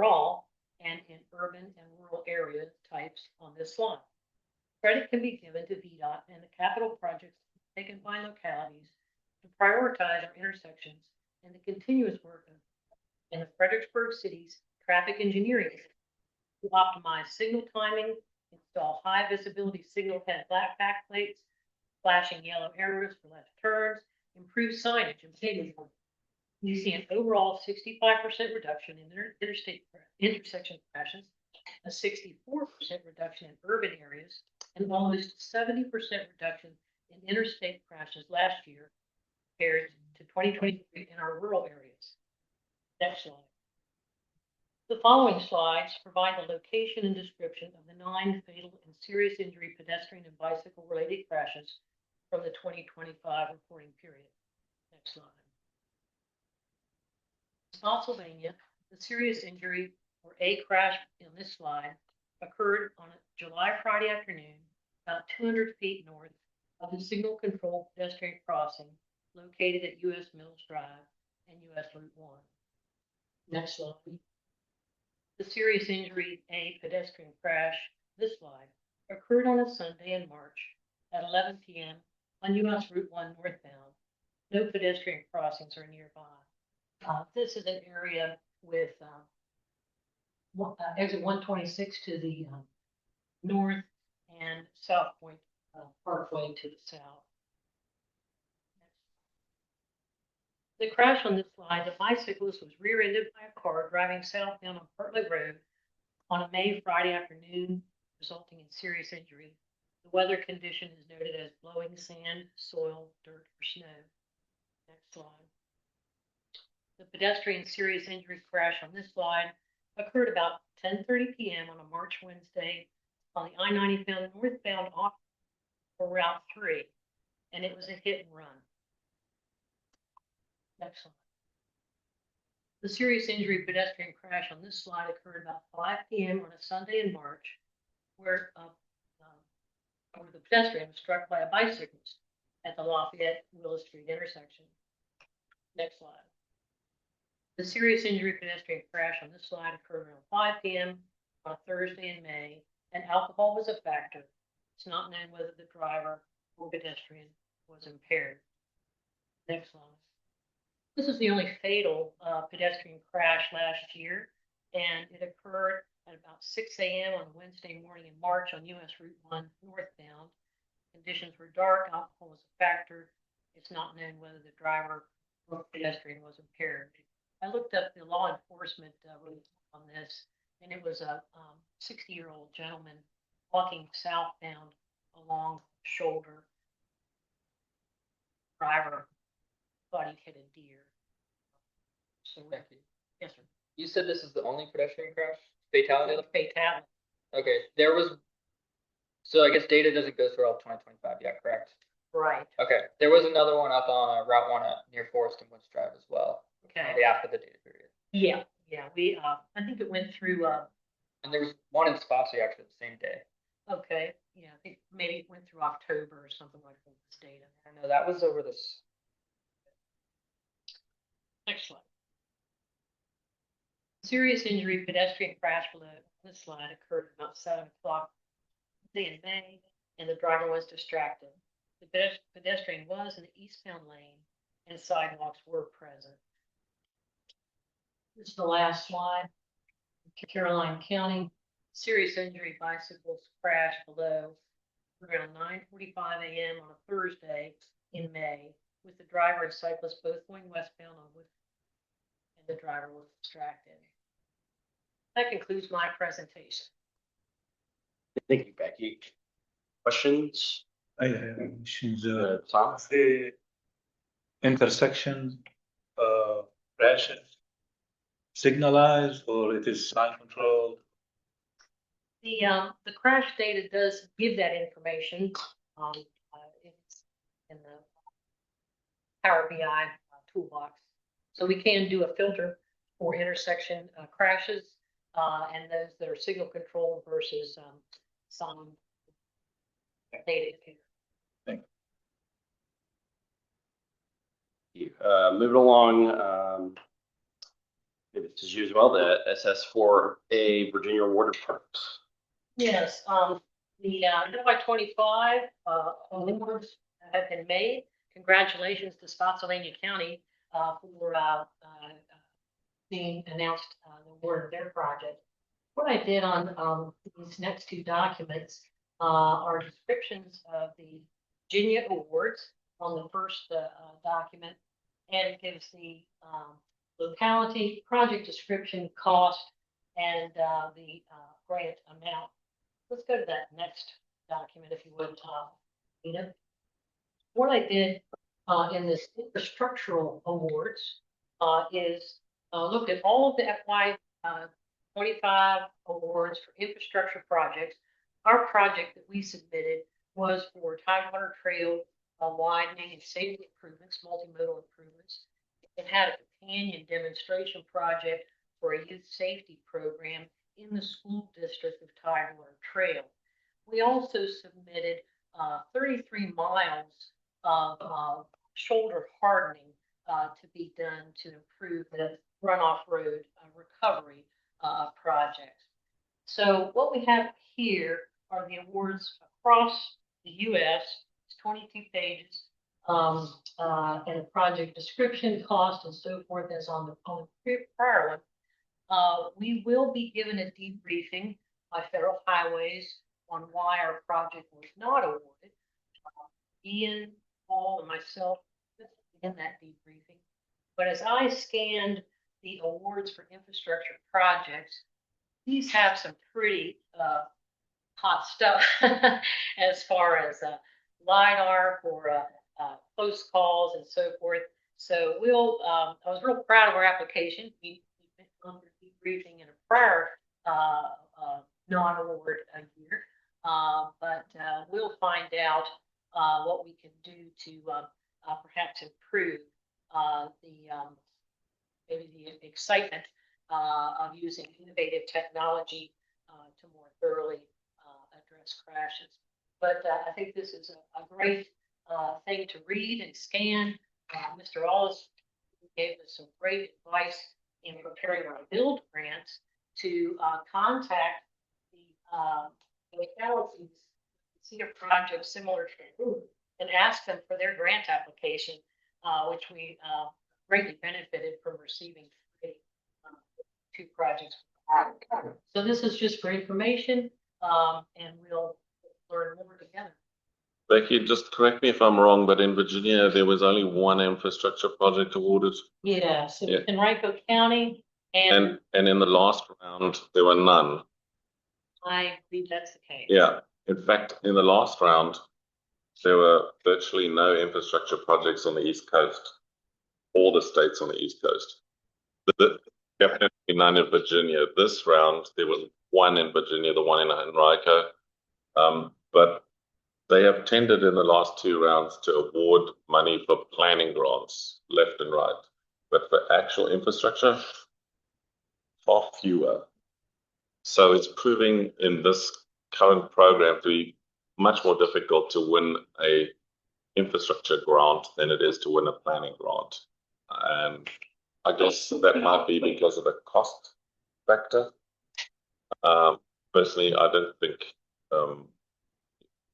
rural area types on this slide. Credit can be given to VDOT and the capital projects taken by localities to prioritize our intersections and the continuous work in the Fredericksburg City's traffic engineering to optimize signal timing, install high visibility signal head backplates, flashing yellow arrows for left turns, improve signage and pavement. You see an overall 65% reduction in interstate intersection crashes, a 64% reduction in urban areas, and almost 70% reduction in interstate crashes last year compared to 2023 in our rural areas. Next slide. The following slides provide the location and description of the 9 fatal and serious injury pedestrian and bicycle related crashes from the 2025 reporting period. Next slide. Pennsylvania, the serious injury or a crash in this slide occurred on a July Friday afternoon, about 200 feet north of the signal control pedestrian crossing located at US Mills Drive and US Route 1. Next slide. The serious injury, a pedestrian crash, this slide, occurred on a Sunday in March at 11 p.m. on US Route 1 northbound. No pedestrian crossings are nearby. This is an area with exit 126 to the north and South Point Parkway to the south. The crash on this slide, the bicyclist was rear-ended by a car driving southbound on Bartlett Road on a May Friday afternoon, resulting in serious injury. The weather condition is noted as blowing sand, soil, dirt, or snow. Next slide. The pedestrian serious injury crash on this slide occurred about 10:30 p.m. on a March Wednesday on the I-90 northbound off for Route 3, and it was a hit and run. Next slide. The serious injury pedestrian crash on this slide occurred about 5 p.m. on a Sunday in March, where the pedestrian was struck by a bicyclist at the Lafayette-Willow Street intersection. Next slide. The serious injury pedestrian crash on this slide occurred around 5 p.m. on a Thursday in May, and alcohol was a factor. It's not known whether the driver or pedestrian was impaired. Next slide. This is the only fatal pedestrian crash last year, and it occurred at about 6 a.m. on a Wednesday morning in March on US Route 1 northbound. Conditions were dark, alcohol was a factor. It's not known whether the driver or pedestrian was impaired. I looked up the law enforcement on this, and it was a 60-year-old gentleman walking southbound along the shoulder. Driver thought he'd hit a deer. So, yes, sir. You said this is the only pedestrian crash fatality? Fatality. Okay, there was, so I guess data doesn't go through all of 2025 yet, correct? Right. Okay, there was another one up on Route 1 near Forest and Woods Drive as well. Okay. After the data period. Yeah, we I think it went through And there was one in Spotsy actually the same day. okay, yeah, I think maybe it went through October or something like that, this data. I know that was over this. Next slide. Serious injury pedestrian crash below this slide occurred about 7 o'clock in May, and the driver was distracted. The pedestrian was in the eastbound lane, and sidewalks were present. This is the last slide. Caroline County, serious injury bicycles crash below around 9:45 a.m. on a Thursday in May, with the driver and cyclist both going westbound on Wood, and the driver was distracted. That concludes my presentation. Thank you, Becky. Questions? I have questions. Tom? The intersection crashes signalized or it is sign controlled? The crash data does give that information. It's in the Power BI toolbox. So we can do a filter for intersection crashes and those that are signal control versus sign data. Thank you. Moving along, it's as usual, the SS4A Virginia Water Parks. Yes, the FY25 awards have been made. Congratulations to Spotsylvania County for being announced the award of their project. What I did on these next two documents are descriptions of the Virginia awards on the first document, and gives the locality, project description, cost, and the grant amount. Let's go to that next document, if you would, Nina. What I did in this infrastructural awards is look at all of the FY 25 awards for infrastructure projects. Our project that we submitted was for Tidewater Trail widening and safety improvements, multimodal improvements. It had a companion demonstration project for a youth safety program in the school district of Tidewater Trail. We also submitted 33 miles of shoulder hardening to be done to improve the runoff road recovery project. So what we have here are the awards across the U.S. It's 22 pages, and a project description, cost, and so forth as on the prior one. We will be given a debriefing by Federal Highways on why our project was not awarded. Ian, Paul, and myself in that debriefing. But as I scanned the awards for infrastructure projects, these have some pretty hot stuff as far as LiDAR for close calls and so forth. So I was real proud of our application. We've been under debriefing in a prior non-award year, but we'll find out what we can do to perhaps improve maybe the excitement of using innovative technology to more thoroughly address crashes. But I think this is a great thing to read and scan. Mr. Allis gave us some great advice in preparing our build grants to contact the localities, see a project similar to, and ask them for their grant application, which we greatly benefited from receiving 2 projects. So this is just for information, and we'll learn more together. Becky, just correct me if I'm wrong, but in Virginia, there was only one infrastructure project awarded. Yeah, so in Henrico County, and in the last round, there were none. I believe that's the case. Yeah, in fact, in the last round, there were virtually no infrastructure projects on the East Coast, all the states on the East Coast. Definitely none in Virginia. This round, there was one in Virginia, the one in Henrico, but they have tended in the last 2 rounds to award money for planning grants, left and right. But for actual infrastructure, far fewer. So it's proving in this current program to be much more difficult to win a infrastructure grant than it is to win a planning grant. And I guess that might be because of the cost factor. Personally, I don't think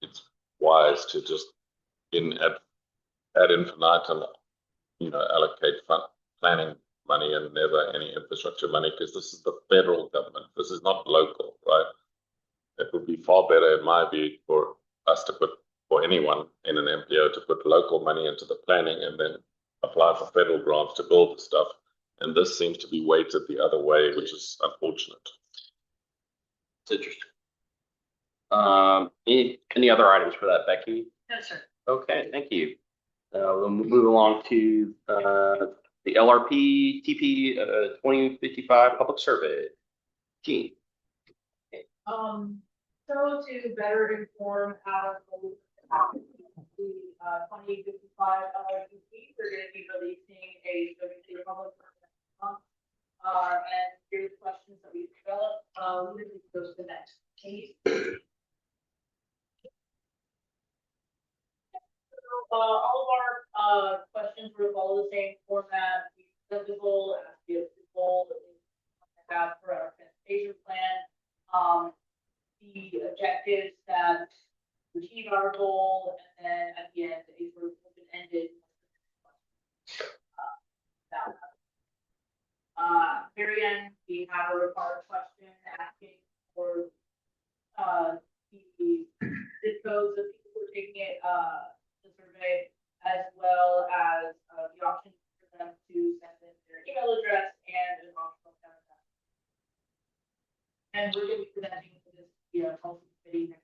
it's wise to just ad infinitum, allocate planning money and never any infrastructure money, because this is the federal government. This is not local, right? It would be far better, in my view, for us to put, for anyone in an MPO, to put local money into the planning and then apply for federal grants to build the stuff. And this seems to be weighted the other way, which is unfortunate. It's interesting. Any other items for that, Becky? No, sir. Okay, thank you. We'll move along to the LRP TP 2055 public survey. Gene. So to better inform how the 2055 LRP, we're going to be releasing a public survey. And here's questions that we've developed. We're going to go to the next page. All of our questions will follow the same format: visible, approval, have for our transportation plan, the objectives that achieve our goal, and then at the end, a sort of open-ended. Very end, we have a required question asking for the zip codes of people who are taking it. The survey, as well as the option to them to send in their email address and an optional paragraph. And we're going to be presenting to this, policy committee next.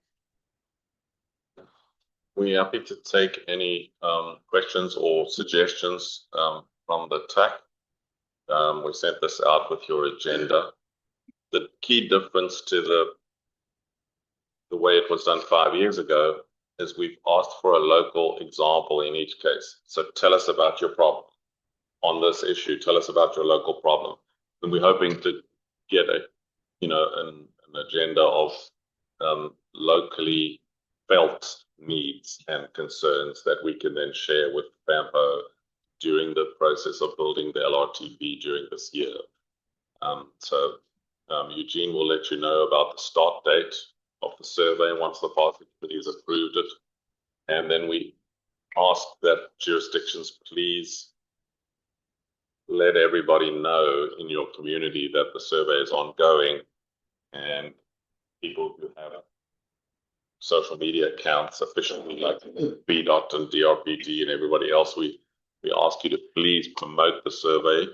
We're happy to take any questions or suggestions from the TAC. We sent this out with your agenda. The key difference to the way it was done 5 years ago is we've asked for a local example in each case. So tell us about your problem on this issue. Tell us about your local problem. And we're hoping to get an agenda of locally felt needs and concerns that we can then share with FAMPO during the process of building the LRTP during this year. Eugene will let you know about the start date of the survey once the policy committee has approved it. And then we ask that jurisdictions please let everybody know in your community that the survey is ongoing, and people who have social media accounts officially like BDOT and DRPT and everybody else, we ask you to please promote the survey.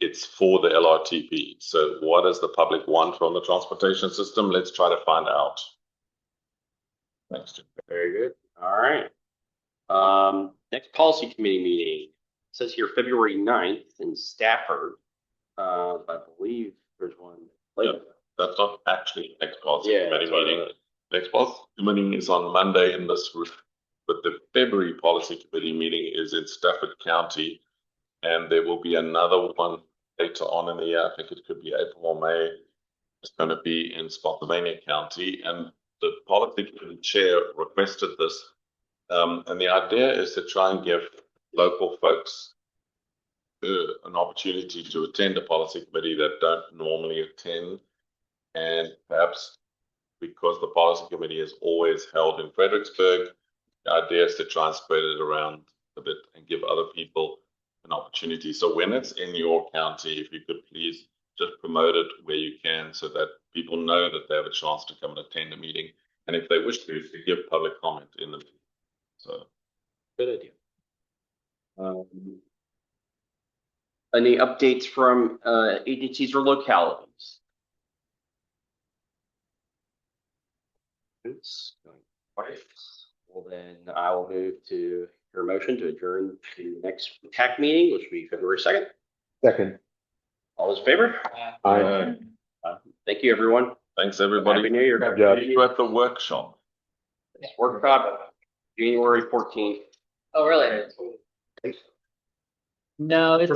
It's for the LRTP. So what does the public want from the transportation system? Let's try to find out. Thanks, Jim. Very good. All right. Next policy committee meeting. It says here February 9th in Stafford. I believe there's one later. Yeah, that's not actually next policy committee meeting. Next policy committee is on Monday in this room, but the February policy committee meeting is in Stafford County, and there will be another one later on in the year. I think it could be April or May. It's going to be in Spotsylvania County, and the policy committee chair requested this. And the idea is to try and give local folks an opportunity to attend a policy committee that don't normally attend. And perhaps because the policy committee is always held in Fredericksburg, the idea is to try and spread it around a bit and give other people an opportunity. So when it's in your county, if you could please just promote it where you can so that people know that they have a chance to come and attend a meeting. And if they wish to give public comment in the meeting. So good idea. Any updates from agencies or localities? It's going quiet. Well, then I will move to your motion to adjourn to the next TAC meeting, which will be February 2nd. Second. All those in favor? Aye. Thank you, everyone. Thanks, everybody. Happy New Year. Good job. See you at the workshop. Workshop, January 14th. Oh, really? No, it's